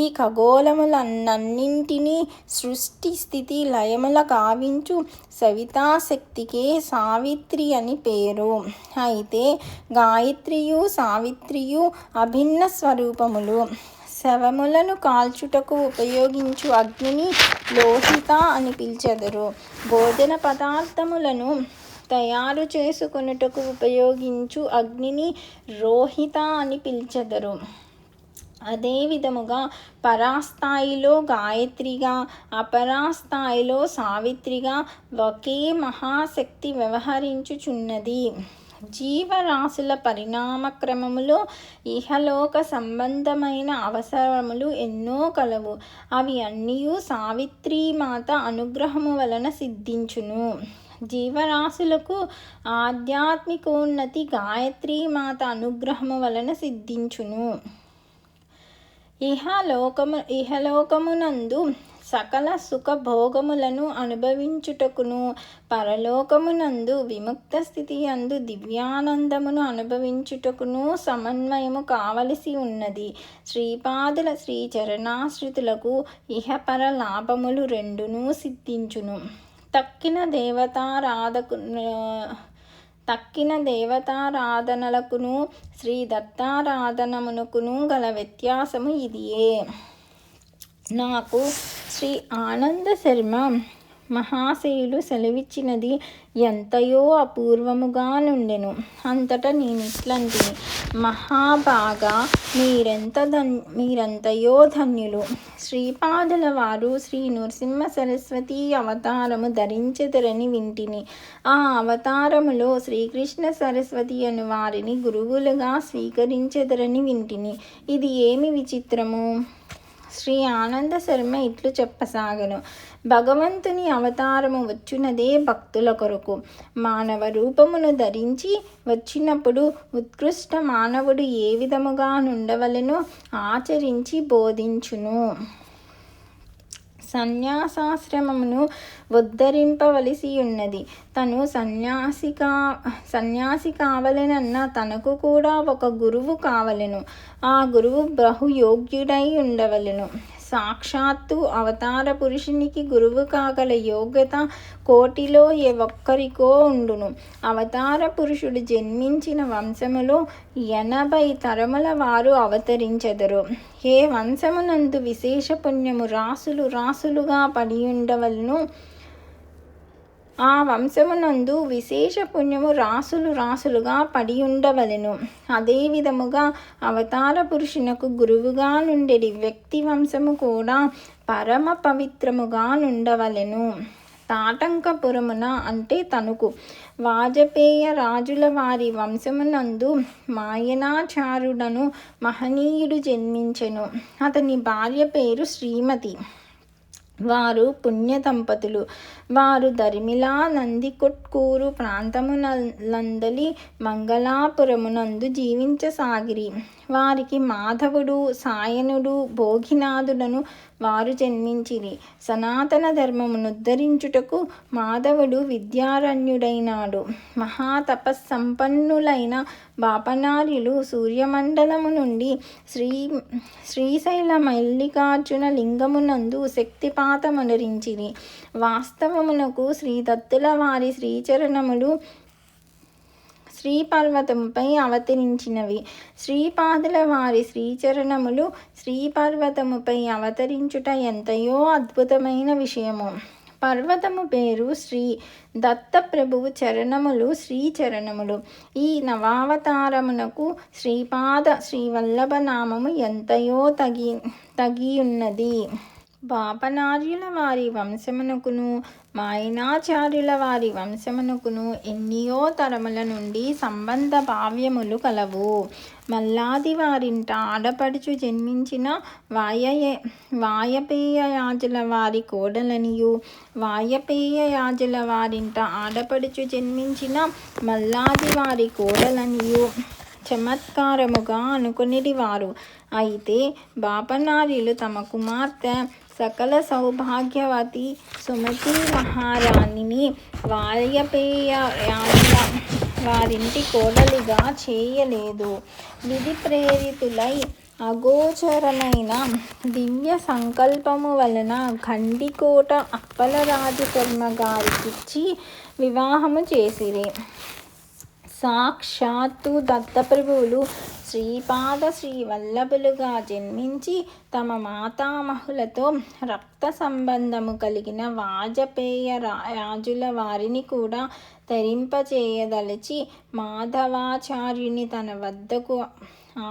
ఈ ఖగోళములన్నింటినీ సృష్టి స్థితి లయముల కావించు సవితాశక్తికే సావిత్రి అని పేరు. అయితే గాయత్రియు సావిత్రియు అభిన్న స్వరూపములు. శవములను కాల్చుటకు ఉపయోగించు అగ్నిని లోహిత అని పిలిచెదరు. భోజన పదార్థములను తయారు చేసుకొనుటకు ఉపయోగించు అగ్నిని రోహిత అని పిలిచెదరు. అదే విధముగా పరాస్థాయిలో గాయత్రిగా, అపరాస్థాయిలో సావిత్రిగా ఒకే మహాశక్తి వ్యవహరించుచున్నది. జీవరాశుల పరిణామక్రమములో ఇహలోక సంబంధమైన అవసరములు ఎన్నో కలవు. అవి అన్నీయు సావిత్రీమాత అనుగ్రహము వలన సిద్ధించును. జీవరాశులకు ఆధ్యాత్మికోన్నతి గాయత్రీమాత అనుగ్రహము వలన సిద్ధించును. ఇహలోకమునందు సకల సుఖ భోగములను అనుభవించుటకును, పరలోకమునందు విముక్త స్థితి యందు దివ్యానందమును అనుభవించుటకును సమన్వయము కావలసి ఉన్నది. శ్రీపాదుల శ్రీచరణాశ్రితులకు ఇహపర లాభములు రెండునూ సిద్ధించును. తక్కిన దేవతారాధనలకును శ్రీ దత్తారాధనమునకును గల వ్యత్యాసము ఇదియే. నాకు శ్రీ ఆనంద శర్మ మహాశయులు సెలవిచ్చినది ఎంతయో అపూర్వముగా నుండెను. అంతటా నేనిట్లంటిని, మహాభాగా మీరెంతయో ధన్యులు. శ్రీపాదుల వారు శ్రీ నృసింహ సరస్వతి అవతారము ధరించెదరని వింటిని. ఆ అవతారములో శ్రీకృష్ణ సరస్వతి అను వారిని గురువులుగా స్వీకరించెదరని వింటిని. ఇది ఏమి విచిత్రము! శ్రీ ఆనంద శర్మ ఇట్లు చెప్పసాగను. భగవంతుని అవతారము వచ్చునదే భక్తుల కొరకు. మానవ రూపమును ధరించి వచ్చినప్పుడు ఉత్కృష్ట మానవుడు ఏ విధముగా నుండవలెనో ఆచరించి బోధించును. సన్యాసాశ్రమమును ఉద్ధరింపవలసి ఉన్నది. తను సన్యాసి కావలెనన్న తనకు కూడా ఒక గురువు కావలెను. ఆ గురువు బహుయోగ్యుడై ఉండవలెను. సాక్షాత్తు అవతార పురుషునికి గురువు కాగల యోగ్యత కోటిలో ఏ ఒక్కరికో ఉండును. అవతార పురుషుడు జన్మించిన వంశములో 80 తరముల వారు అవతరించెదరు. ఏ వంశమునందు విశేష పుణ్యము రాసులుగా పడి ఉండవలెను, ఆ వంశమునందు విశేష పుణ్యము రాసులుగా పడి ఉండవలెను. అదే విధముగా అవతార పురుషునకు గురువుగా నుండెడి వ్యక్తి వంశము కూడా పరమ పవిత్రముగా నుండవలెను. తాటంకపురమున అంటే తణుకు వాజపేయ రాజుల వారి వంశమునందు మాయనాచారుడను మహనీయుడు జన్మించెను. అతని భార్య పేరు శ్రీమతి. వారు పుణ్య దంపతులు. వారు దరిమిలా నందికొట్కూరు ప్రాంతమునందలి మంగళాపురమునందు జీవించసాగిరి. వారికి మాధవుడు, సాయనుడు, భోగినాథుడను వారు జన్మించిరి. సనాతన ధర్మమునుద్ధరించుటకు మాధవుడు విద్యారణ్యుడైనాడు. మహాతపస్సంపన్నులైన బాపనార్యులు సూర్యమండలము నుండి శ్రీశైల మల్లికార్జున లింగమునందు శక్తిపాతమనరించిరి. వాస్తవమునకు శ్రీదత్తుల వారి శ్రీచరణములు శ్రీపర్వతముపై అవతరించినవి. శ్రీపాదుల వారి శ్రీచరణములు శ్రీపర్వతముపై అవతరించుట ఎంతయో అద్భుతమైన విషయము. పర్వతము పేరు శ్రీ. దత్తప్రభువు చరణములు శ్రీచరణములు. ఈ నవావతారమునకు శ్రీవల్లభ నామము ఎంతయో తగియున్నది. బాపనార్యుల వారి వంశమునకును మాయనాచార్యుల వారి వంశమునకును ఎన్నియో తరముల నుండి సంబంధ భావ్యములు కలవు. మల్లాది వారింట ఆడపడుచు జన్మించిన వాయపేయయాజుల వారి కోడలనియు, వాయపేయయాజుల వారింట ఆడపడుచు జన్మించిన మల్లాది వారి కోడలనియు చమత్కారముగా అనుకొనిడివారు. అయితే బాపనార్యులు తమ కుమార్తె సకల సౌభాగ్యవతి సుమతి మహారాణిని వాయపేయయాజుల వారింటి కోడలిగా చేయలేదు. విధి ప్రేరితులై అగోచరమైన దివ్య సంకల్పము వలన గండికోట అప్పలరాజు శర్మ గారికిచ్చి వివాహము చేసిరి. సాక్షాత్తు దత్తప్రభువులు శ్రీపాద శ్రీవల్లభులుగా జన్మించి తమ మాతామహులతో రక్త సంబంధము కలిగిన వాజపేయ రాజుల వారిని కూడా తరింపచేయదలచి మాధవాచార్యుని తన వద్దకు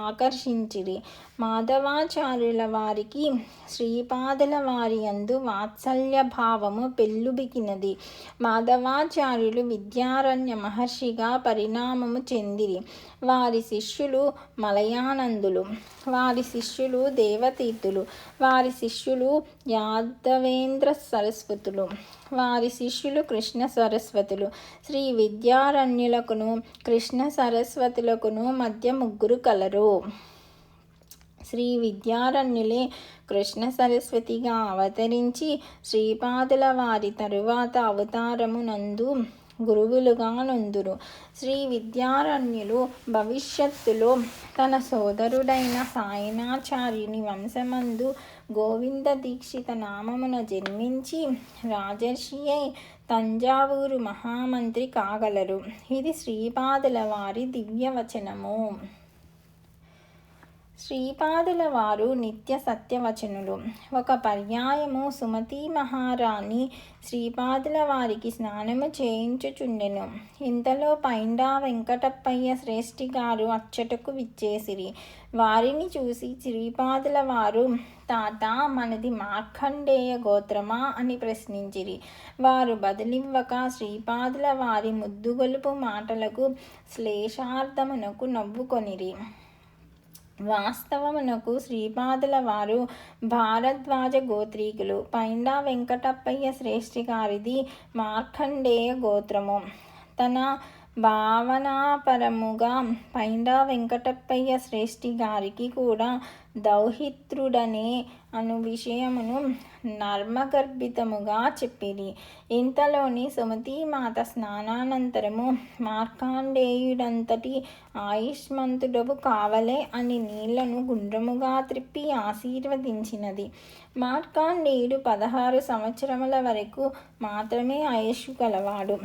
ఆకర్షించిరి. మాధవాచార్యుల వారికి శ్రీపాదుల వారి యందు వాత్సల్య భావము పెల్లుబికినది. మాధవాచార్యులు విద్యారణ్య మహర్షిగా పరిణామము చెందిరి. వారి శిష్యులు మలయానందులు, వారి శిష్యులు దేవతీర్థులు, వారి శిష్యులు యాదవేంద్ర సరస్వతులు, వారి శిష్యులు కృష్ణ సరస్వతులు. శ్రీ విద్యారణ్యులకును కృష్ణ సరస్వతులకును మధ్య ముగ్గురు కలరు. శ్రీ విద్యారణ్యులే కృష్ణ సరస్వతిగా అవతరించి శ్రీపాదుల వారి తరువాత అవతారమునందు గురువులుగా నొందురు. శ్రీ విద్యారణ్యులు భవిష్యత్తులో తన సోదరుడైన సాయనాచార్యుని వంశమందు గోవింద దీక్షిత నామమున జన్మించి రాజర్షి అయి తంజావూరు మహామంత్రి కాగలరు. ఇది శ్రీపాదుల వారి దివ్యవచనము. శ్రీపాదుల వారు నిత్య సత్యవచనులు. ఒక పర్యాయము సుమతి మహారాణి శ్రీపాదుల వారికి స్నానము చేయించుచుండెను. ఇంతలో పైండా వెంకటప్పయ్య శ్రేష్ఠి గారు అచ్చటకు విచ్చేసిరి. వారిని చూసి శ్రీపాదుల వారు, తాత, మనది మార్కండేయ గోత్రమా అని ప్రశ్నించిరి. వారు బదులివ్వక శ్రీపాదుల వారి ముద్దుగొలుపు మాటలకు శ్లేషార్థమునకు నవ్వుకొనిరి. వాస్తవమునకు శ్రీపాదుల వారు భారద్వాజ గోత్రీకులు. పైండా వెంకటప్పయ్య శ్రేష్ఠి గారిది మార్కండేయ గోత్రము. తన భావనాపరముగా పైండా వెంకటప్పయ్య శ్రేష్ఠి గారికి కూడా దౌహిత్రుడనే అను విషయమును నర్మగర్భితముగా చెప్పిరి. ఇంతలోని సుమతీమాత స్నానానంతరము మార్కండేయుడంతటి ఆయుష్మంతుడవు కావలే అని నీళ్లను గుండ్రముగా త్రిప్పి ఆశీర్వదించినది. మార్కండేయుడు 16 సంవత్సరముల వరకు మాత్రమే ఆయుష్ గలవాడు.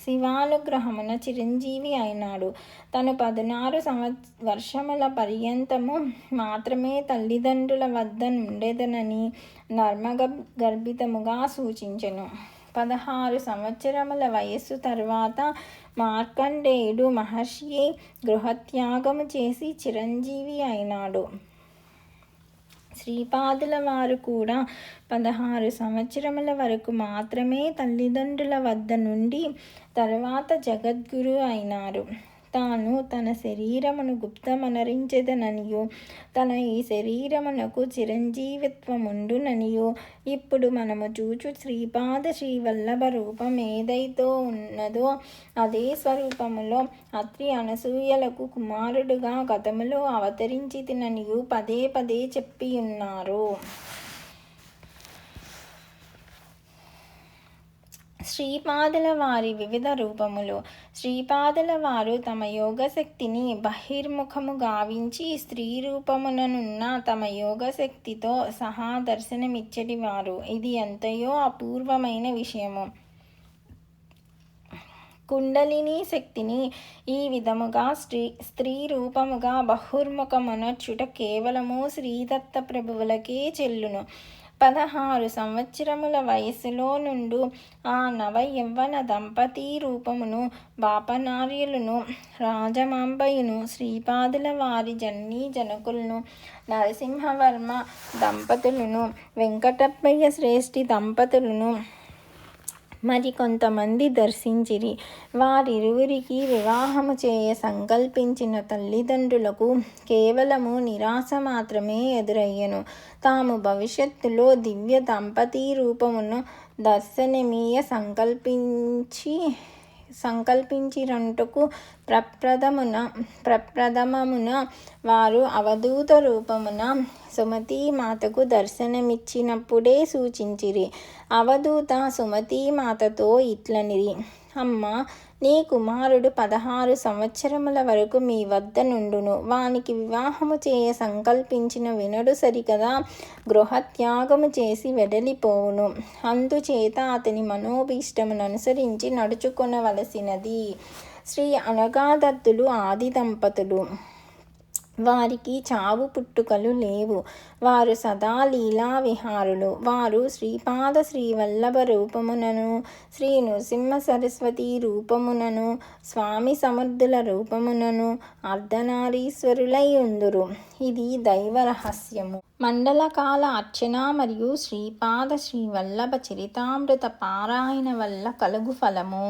శివానుగ్రహమున చిరంజీవి అయినాడు. తను 16 వర్షముల పర్యంతము మాత్రమే తల్లిదండ్రుల వద్ద నుండెదనని నర్మగర్భితముగా సూచించెను. 16 సంవత్సరముల వయస్సు తరువాత మార్కండేయుడు మహర్షి గృహత్యాగము చేసి చిరంజీవి అయినాడు. శ్రీపాదుల వారు కూడా 16 సంవత్సరముల వరకు మాత్రమే తల్లిదండ్రుల వద్ద నుండి తరువాత జగద్గురు అయినారు. తాను తన శరీరమును గుప్తమనరించెదననియు తన ఈ శరీరమునకు చిరంజీవిత్వముండుననియు ఇప్పుడు మనము చూచు శ్రీపాద శ్రీవల్లభ రూపం ఏదైతో ఉన్నదో అదే స్వరూపములో అత్రి అనసూయలకు కుమారుడుగా గతములో అవతరించితిననియు పదే పదే చెప్పియున్నారు. శ్రీపాదుల వారి వివిధ రూపములు. శ్రీపాదుల వారు తమ యోగశక్తిని బహిర్ముఖము గావించి స్త్రీ రూపముననున్న తమ యోగశక్తితో సహా దర్శనమిచ్చటివారు. ఇది ఎంతయో అపూర్వమైన విషయము. కుండలిని శక్తిని ఈ విధముగా స్త్రీ రూపముగా బహుర్ముఖమునర్చుట కేవలము శ్రీదత్త ప్రభువులకే చెల్లును. 16 సంవత్సరముల వయస్సులో నుండు ఆ నవ యవ్వన దంపతీ రూపమును బాపనార్యులను రాజమాంబయును శ్రీపాదుల వారి జననీ జనకులను నరసింహవర్మ దంపతులను వెంకటప్పయ్య శ్రేష్ఠి దంపతులను మరి కొంతమంది దర్శించిరి. వారిరువురికి వివాహము చేయ సంకల్పించిన తల్లిదండ్రులకు కేవలము నిరాశ మాత్రమే ఎదురయ్యెను. తాము భవిష్యత్తులో దివ్య దంపతీ రూపమును దర్శనమీయ సంకల్పించిరంటుకు ప్రప్రథమమున వారు అవధూత రూపమున సుమతీమాతకు దర్శనమిచ్చినప్పుడే సూచించిరి. అవధూత సుమతీమాతతో ఇట్లనిరి: అమ్మ, నీ కుమారుడు 16 సంవత్సరముల వరకు మీ వద్ద నుండును. వానికి వివాహము చేయ సంకల్పించిన వినడు సరికదా గృహత్యాగము చేసి వెడలిపోవును. అందుచేత అతని మనోభీష్టముననుసరించి నడుచుకొనవలసినది. శ్రీ అనగాదత్తులు ఆది దంపతులు. వారికి చావు పుట్టుకలు లేవు. వారు సదా లీలా విహారులు. వారు శ్రీపాద శ్రీవల్లభ రూపమునను, శ్రీ నృసింహ సరస్వతి రూపమునను, స్వామి సమర్థుల రూపమునను అర్ధనారీశ్వరులై ఉందురు. ఇది దైవ రహస్యము. మండలకాల అర్చన మరియు శ్రీపాద శ్రీవల్లభ చరితామృత పారాయణ వల్ల కలుగు ఫలము.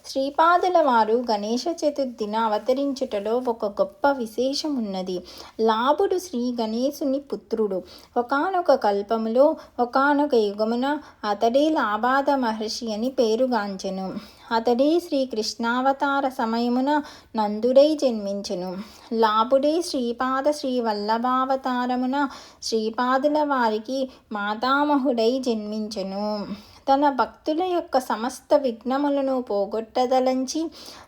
శ్రీపాదుల వారు గణేష చతుర్థిన అవతరించుటలో ఒక గొప్ప విశేషమున్నది. లాభుడు శ్రీ గణేశుని పుత్రుడు. ఒకానొక కల్పములో ఒకానొక యుగమున అతడే లాబాద మహర్షి అని పేరుగాంచెను. అతడే శ్రీకృష్ణావతార సమయమున నందుడై జన్మించెను. లాభుడే శ్రీపాద శ్రీవల్లభావతారమున శ్రీపాదుల వారికి మాతామహుడై జన్మించెను. తన భక్తుల యొక్క సమస్త విఘ్నములను పోగొట్టదలంచి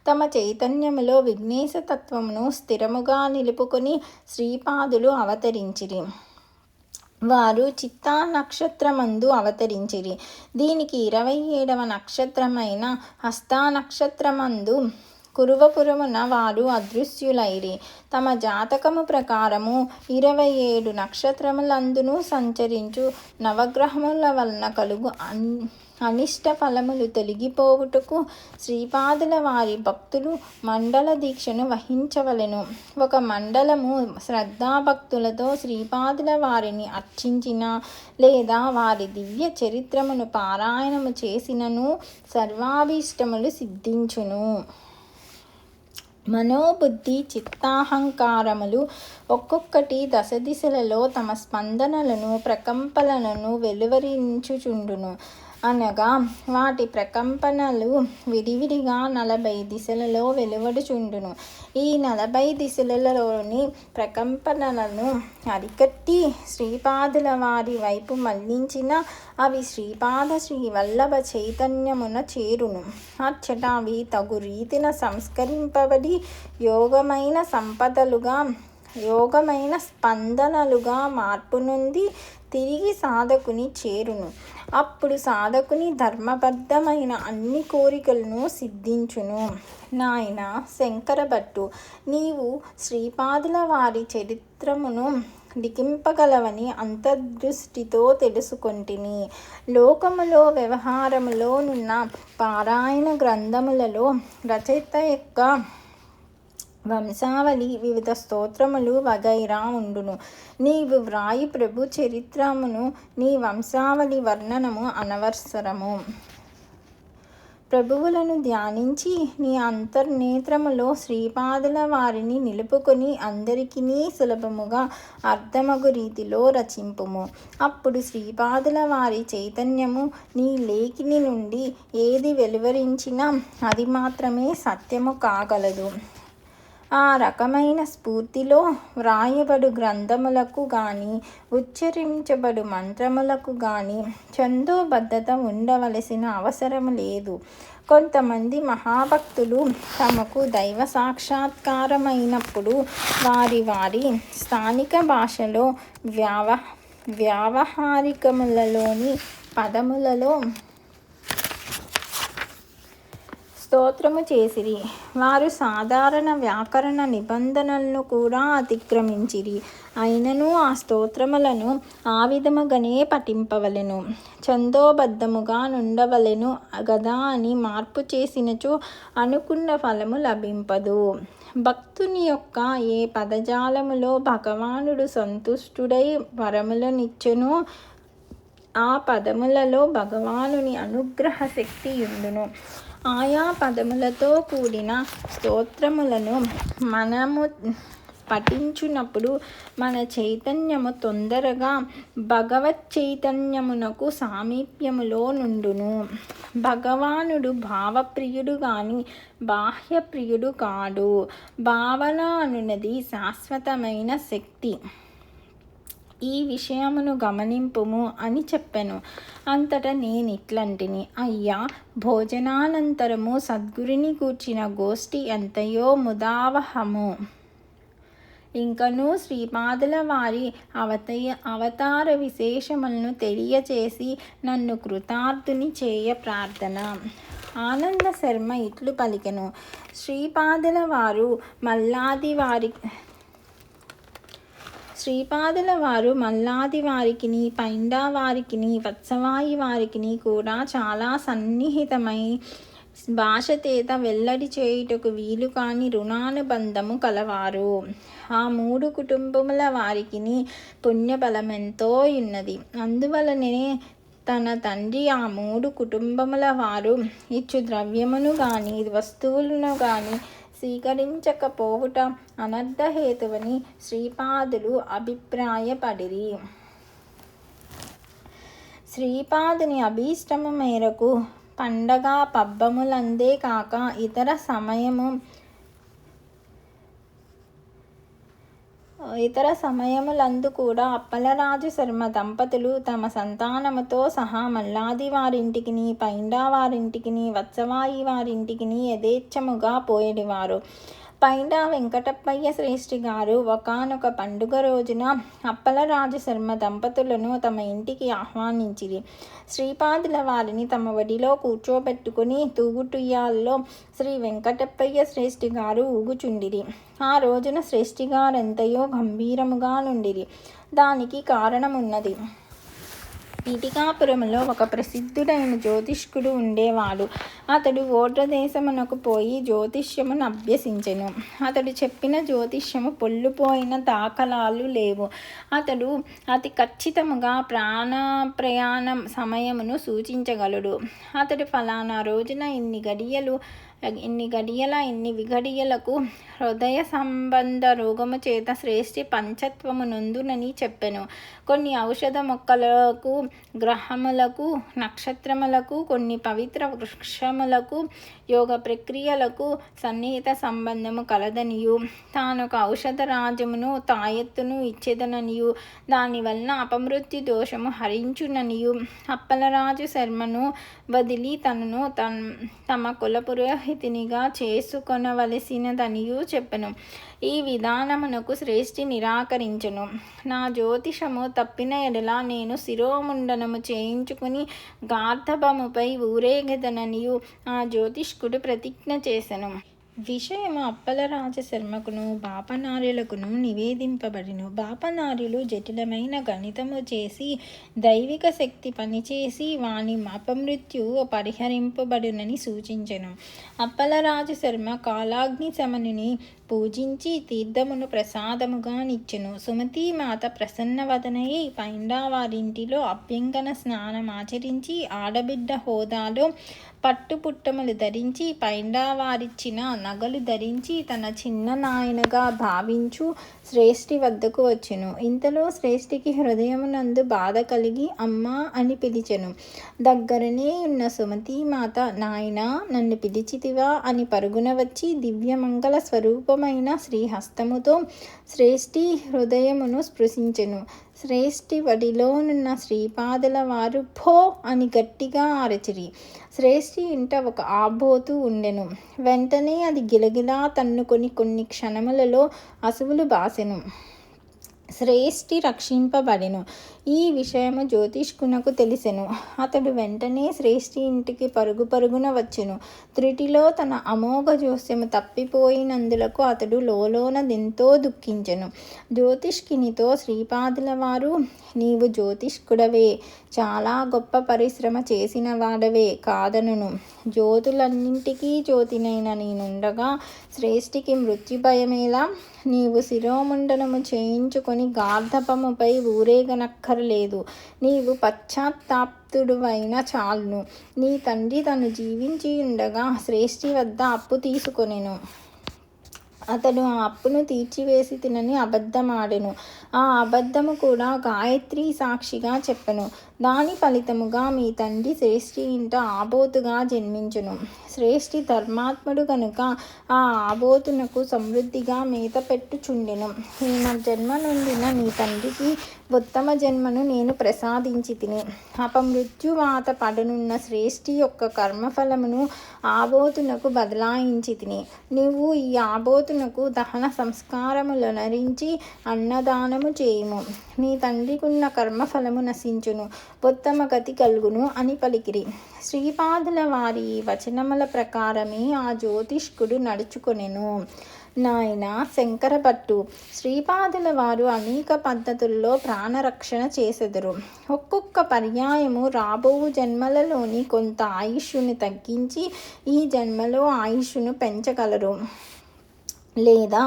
తమ చైతన్యములో విఘ్నేశతత్వమును స్థిరముగా నిలుపుకొని శ్రీపాదులు అవతరించిరి. వారు చిత్తా నక్షత్రమందు అవతరించిరి. దీనికి 27వ నక్షత్రమైన హస్తా నక్షత్రమందు కురువపురమున వారు అదృశ్యులైరి. తమ జాతకము ప్రకారము 27 నక్షత్రములందును సంచరించు నవగ్రహముల వలన కలుగు అనిష్ట ఫలములు తొలగిపోవుటకు శ్రీపాదుల వారి భక్తులు మండల దీక్షను వహించవలెను. ఒక మండలము శ్రద్ధాభక్తులతో శ్రీపాదుల వారిని అర్చించిన లేదా వారి దివ్య చరిత్రమును పారాయణము చేసినను సర్వాభీష్టములు సిద్ధించును. మనోబుద్ధి చిత్తాహంకారములు ఒక్కొక్కటి దశదిశలలో తమ స్పందనలను ప్రకంపనలను వెలువరించుచుండును. అనగా వాటి ప్రకంపనలు విడివిడిగా 40 దిశలలో వెలువడుచుండును. ఈ 40 దిశలలోని ప్రకంపనలను అరికట్టి శ్రీపాదుల వారి వైపు మళ్లించిన అవి శ్రీపాద శ్రీవల్లభ చైతన్యమున చేరును. అచ్చట అవి తగు రీతిన సంస్కరింపబడి యోగమైన స్పందనలుగా మార్పు నొంది తిరిగి సాధకుని చేరును. అప్పుడు సాధకుని ధర్మబద్ధమైన అన్ని కోరికలను సిద్ధించును. నాయన శంకరభట్టు, నీవు శ్రీపాదుల వారి చరిత్రమును లిఖింపగలవని అంతర్దృష్టితో తెలుసుకొంటిని. లోకములో వ్యవహారములోనున్న పారాయణ గ్రంథములలో రచయిత యొక్క వంశావళి, వివిధ స్తోత్రములు వగైరా ఉండును. నీవు వ్రాయి ప్రభు చరిత్రమును నీ వంశావళి వర్ణనము అనవసరము. ప్రభువులను ధ్యానించి నీ అంతర్నేత్రములో శ్రీపాదుల వారిని నిలుపుకొని అందరికీ సులభముగా అర్థమగు రీతిలో రచింపుము. అప్పుడు శ్రీపాదుల వారి చైతన్యము నీ లేఖిని నుండి ఏది వెలువరించినా అది మాత్రమే సత్యము కాగలదు. ఆ రకమైన స్ఫూర్తిలో వ్రాయబడు గ్రంథములకు గాని ఉచ్చరించబడు మంత్రములకు గాని ఛందోబద్ధత ఉండవలసిన అవసరము లేదు. కొంతమంది మహాభక్తులు తమకు దైవ సాక్షాత్కారమైనప్పుడు వారి వారి స్థానిక భాషలో వ్యావహారికములలోని పదములలో స్తోత్రము చేసిరి. వారు సాధారణ వ్యాకరణ నిబంధనలను కూడా అతిక్రమించిరి. అయినను ఆ స్తోత్రములను ఆ విధముగానే పఠింపవలెను, ఛందోబద్ధముగా నుండవలెను గదా అని మార్పు చేసినచో అనుకున్న ఫలము లభింపదు. భక్తుని యొక్క ఏ పదజాలములో భగవానుడు సంతుష్టుడై వరములనిచ్చెనో ఆ పదములలో భగవానుని అనుగ్రహ శక్తి యుండును. ఆయా పదములతో కూడిన స్తోత్రములను మనము పఠించునప్పుడు మన చైతన్యము తొందరగా భగవత్ చైతన్యమునకు సామీప్యములో నుండును. భగవానుడు భావప్రియుడు గాని బాహ్యప్రియుడు కాడు. భావన అనున్నది శాశ్వతమైన శక్తి. ఈ విషయమును గమనింపుము అని చెప్పెను. అంతటా నేనిట్లంటిని, అయ్యా, భోజనానంతరము సద్గురుని గూర్చిన గోష్ఠి ఎంతయో ముదావహము. ఇంకనూ శ్రీపాదుల వారి అవతార విశేషములను తెలియచేసి నన్ను కృతార్థుని చేయ ప్రార్థన. ఆనంద శర్మ ఇట్లు పలికెను, శ్రీపాదుల వారు మల్లాది వారికిని పైండా వారికిని వత్సవాయి వారికిని కూడా చాలా సన్నిహితమై భాషతేత వెల్లడి చేయుటకు వీలు కాని రుణానుబంధము కలవారు. ఆ 3 కుటుంబముల వారికిని పుణ్యబలమెంతో ఉన్నది. అందువలనే తన తండ్రి ఆ 3 కుటుంబముల వారు ఇచ్చు ద్రవ్యమును గాని వస్తువులను గాని స్వీకరించకపోవుట అనర్థహేతువని శ్రీపాదులు అభిప్రాయపడిరి. శ్రీపాదుని అభీష్టము మేరకు పండగ పబ్బములందే కాక ఇతర సమయములందు కూడా అప్పలరాజు శర్మ దంపతులు తమ సంతానముతో సహా మల్లాది వారింటికిని పైండా వారింటికిని వత్సవాయి వారింటికిని యథేచ్ఛముగా పోయేడివారు. పైడా వెంకటప్పయ్య శ్రేష్ఠి గారు ఒకానొక పండుగ రోజున అప్పలరాజు శర్మ దంపతులను తమ ఇంటికి ఆహ్వానించిరి. శ్రీపాదుల వారిని తమ ఒడిలో కూర్చోబెట్టుకుని తూగుటుయ్యాల్లో శ్రీ వెంకటప్పయ్య శ్రేష్ఠి గారు ఊగుచుండిరి. ఆ రోజున శ్రేష్ఠి గారెంతయో గంభీరముగా నుండిరి. దానికి కారణమున్నది. పీఠికాపురములో ఒక ప్రసిద్ధుడైన జ్యోతిష్కుడు ఉండేవాడు. అతడు ఓడ్రదేశమునకు పోయి జ్యోతిష్యమును అభ్యసించెను. అతడు చెప్పిన జ్యోతిష్యము పొల్లుపోయిన దాఖలాలు లేవు. అతడు అతి ఖచ్చితముగా ప్రయాణ సమయమును సూచించగలడు. అతడు ఫలానా రోజున ఇన్ని విఘడియలకు హృదయ సంబంధ రోగము చేత శ్రేష్ఠి పంచత్వము నొందునని చెప్పెను. కొన్ని ఔషధ మొక్కలకు, గ్రహములకు, నక్షత్రములకు, కొన్ని పవిత్ర వృక్షములకు, యోగ ప్రక్రియలకు సన్నిహిత సంబంధము కలదనియు, తానొక ఔషధ రాజమును తాయెత్తును ఇచ్చేదననియు, దానివలన అపమృత్యు దోషము హరించుననియు, అప్పలరాజు శర్మను వదిలి తనను తమ కుల పురోహితునిగా చేసుకొనవలసినదనియు చెప్పెను. ఈ విధానమునకు శ్రేష్ఠి నిరాకరించెను. నా జ్యోతిషము తప్పిన ఎడల నేను శిరోముండనము చేయించుకుని గార్ధబముపై ఊరేగెదననియు ఆ జ్యోతిష్కుడు ప్రతిజ్ఞ చేసెను. విషయము అప్పలరాజ శర్మకును బాపనార్యులకును నివేదింపబడిను. బాపనార్యులు జటిలమైన గణితము చేసి దైవిక శక్తి పనిచేసి వాని అపమృత్యు పరిహరింపబడునని సూచించెను. అప్పలరాజు శర్మ కాలాగ్ని శమనుని పూజించి తీర్థమును ప్రసాదముగా నిచ్చెను. సుమతీమాత ప్రసన్నవదనై పైండా వారింటిలో అభ్యంగన స్నానం ఆచరించి ఆడబిడ్డ హోదాలో పట్టుపుట్టములు ధరించి పైండా వారిచ్చిన నగలు ధరించి తన చిన్న నాయనగా భావించు శ్రేష్ఠి వద్దకు వచ్చెను. ఇంతలో శ్రేష్ఠికి హృదయమునందు బాధ కలిగి అమ్మా అని పిలిచెను. దగ్గరనే ఉన్న సుమతీమాత నాయనా నన్ను పిలిచితివా అని పరుగున వచ్చి దివ్యమంగళ స్వరూపమైన శ్రీహస్తముతో శ్రేష్ఠి హృదయమును స్పృశించెను. శ్రేష్ఠి వడిలోనున్న శ్రీపాదుల వారు భో అని గట్టిగా అరచిరి. శ్రేష్ఠి ఇంట ఒక ఆబోతు ఉండెను. వెంటనే అది గిలగిలా తన్నుకొని కొన్ని క్షణములలో అసువులు బాసెను. శ్రేష్ఠి రక్షింపబడెను. ఈ విషయము జ్యోతిష్కునకు తెలిసెను. అతడు వెంటనే శ్రేష్ఠి ఇంటికి పరుగున వచ్చెను. త్రుటిలో తన అమోఘ జోస్యము తప్పిపోయినందులకు అతడు లోలోనదెంతో దుఃఖించెను. జ్యోతిష్కినితో శ్రీపాదుల వారు నీవు జ్యోతిష్కుడవే, చాలా గొప్ప పరిశ్రమ చేసిన వాడవే, కాదనును. జ్యోతులన్నింటికీ జ్యోతినైన నేనుండగా శ్రేష్ఠికి మృత్యుభయమేలా? నీవు శిరోముండనము చేయించుకొని గార్ధపముపై ఊరేగనక్కరలేదు. నీవు పశ్చాత్తాప్తుడువైన చాలును. నీ తండ్రి తను జీవించి ఉండగా శ్రేష్ఠి వద్ద అప్పు తీసుకొనెను. అతడు ఆ అప్పును తీర్చివేసి తినని అబద్ధమాడెను. ఆ అబద్ధము కూడా గాయత్రి సాక్షిగా చెప్పెను. దాని ఫలితముగా మీ తండ్రి శ్రేష్ఠి ఇంట ఆబోతుగా జన్మించును. శ్రేష్ఠి ధర్మాత్ముడు కనుక ఆ ఆబోతునకు సమృద్ధిగా మేత పెట్టుచుండెను. ఈయన జన్మ నుండిన నీ తండ్రికి ఉత్తమ జన్మను నేను ప్రసాదించి తిని అపమృత్యువాత పడనున్న శ్రేష్ఠి యొక్క కర్మఫలమును ఆబోతునకు బదలాయించి తిని నీవు ఈ ఆబోతునకు దహన సంస్కారములనరించి అన్నదానము చేయుము. నీ తండ్రికున్న కర్మఫలము నశించును, ఉత్తమ గతి కలుగును అని పలికిరి. శ్రీపాదుల వారి వచనముల ప్రకారమే ఆ జ్యోతిష్కుడు నడుచుకొనెను. నాయన శంకరభట్టు, శ్రీపాదుల వారు అనేక పద్ధతుల్లో ప్రాణరక్షణ చేసెదరు. ఒక్కొక్క పర్యాయము రాబోవు జన్మలలోని కొంత ఆయుష్యుని తగ్గించి ఈ జన్మలో ఆయుష్ను పెంచగలరు, లేదా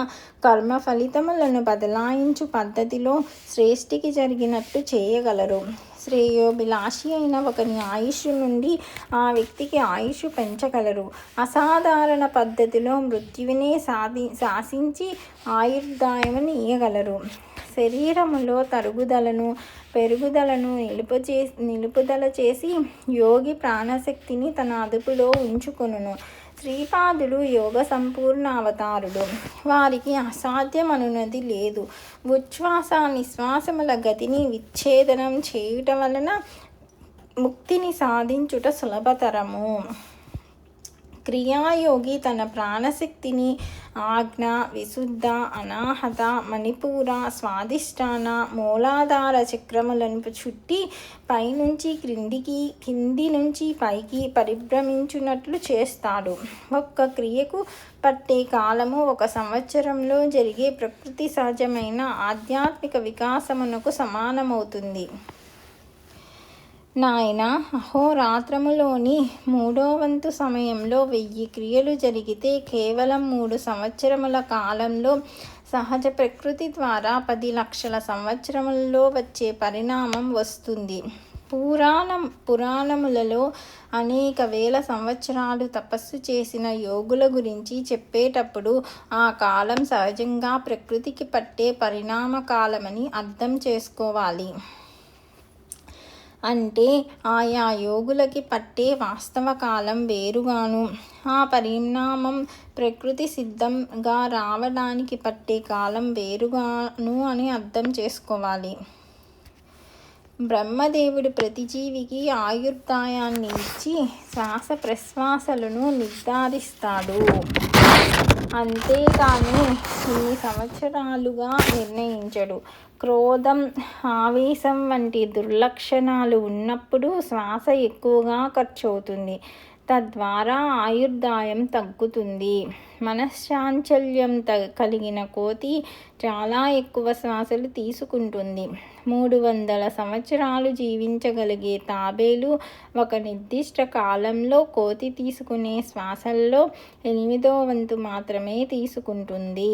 కర్మ ఫలితములను బదలాయించు పద్ధతిలో శ్రేష్ఠికి జరిగినట్టు చేయగలరు. శ్రేయోభిలాషి అయిన ఒకని ఆయుష్ నుండి ఆ వ్యక్తికి ఆయుష్ పెంచగలరు. అసాధారణ పద్ధతిలో మృత్యువినే శాసించి ఆయుర్దాయముని ఇయ్యగలరు. శరీరములో పెరుగుదలను నిలుపుదల చేసి యోగి ప్రాణశక్తిని తన అదుపులో ఉంచుకొనును. శ్రీపాదులు యోగ సంపూర్ణ అవతారుడు. వారికి అసాధ్యమనున్నది లేదు. ఉచ్ఛ్వాస నిశ్వాసముల గతిని విచ్ఛేదనం చేయుట వలన ముక్తిని సాధించుట సులభతరము. క్రియాయోగి తన ప్రాణశక్తిని ఆజ్ఞ, విశుద్ధ, అనాహత, మణిపూర, స్వాదిష్టాన, మూలాధార చక్రములను చుట్టి పైనుంచి క్రిందికి, కింది నుంచి పైకి పరిభ్రమించున్నట్లు చేస్తాడు. ఒక్క క్రియకు పట్టే కాలము 1 సంవత్సరంలో జరిగే ప్రకృతి సహజమైన ఆధ్యాత్మిక వికాసమునకు సమానమవుతుంది. నాయన, అహోరాత్రములోని 3వ వంతు సమయంలో 1000 క్రియలు జరిగితే కేవలం 3 సంవత్సరముల కాలంలో సహజ ప్రకృతి ద్వారా 10 లక్షల సంవత్సరములలో వచ్చే పరిణామం వస్తుంది. పురాణములలో అనేక వేల సంవత్సరాలు తపస్సు చేసిన యోగుల గురించి చెప్పేటప్పుడు ఆ కాలం సహజంగా ప్రకృతికి పట్టే పరిణామ కాలమని అర్థం చేసుకోవాలి. అంటే ఆయా యోగులకి పట్టే వాస్తవ కాలం వేరుగాను, ఆ పరిణామం ప్రకృతి సిద్ధంగా రావడానికి పట్టే కాలం వేరుగాను అని అర్థం చేసుకోవాలి. బ్రహ్మదేవుడు ప్రతి జీవికి ఆయుర్దాయాన్ని ఇచ్చి శ్వాస ప్రశ్వాసలను నిర్ధారిస్తాడు. అంతేకాని ఇన్ని సంవత్సరాలుగా నిర్ణయించడు. క్రోధం, ఆవేశం వంటి దుర్లక్షణాలు ఉన్నప్పుడు శ్వాస ఎక్కువగా ఖర్చవుతుంది. తద్వారా ఆయుర్దాయం తగ్గుతుంది. మనశ్చాంచల్యం కలిగిన కోతి చాలా ఎక్కువ శ్వాసలు తీసుకుంటుంది. 300 సంవత్సరాలు జీవించగలిగే తాబేలు ఒక నిర్దిష్ట కాలంలో కోతి తీసుకునే శ్వాసల్లో 8వ వంతు మాత్రమే తీసుకుంటుంది.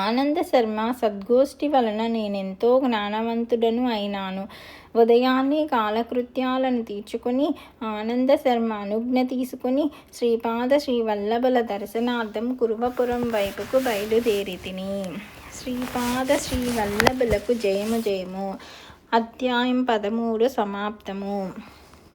ఆనంద శర్మ సద్గోష్ఠి వలన నేనెంతో జ్ఞానవంతుడను అయినాను. ఉదయాన్నే కాలకృత్యాలను తీర్చుకొని ఆనంద శర్మ అనుజ్ఞ తీసుకుని శ్రీపాద శ్రీవల్లభుల దర్శనార్థం కురువపురం వైపుకు బయలుదేరితిని. శ్రీపాద శ్రీవల్లభులకు జయము జయము. అధ్యాయం 13 సమాప్తము.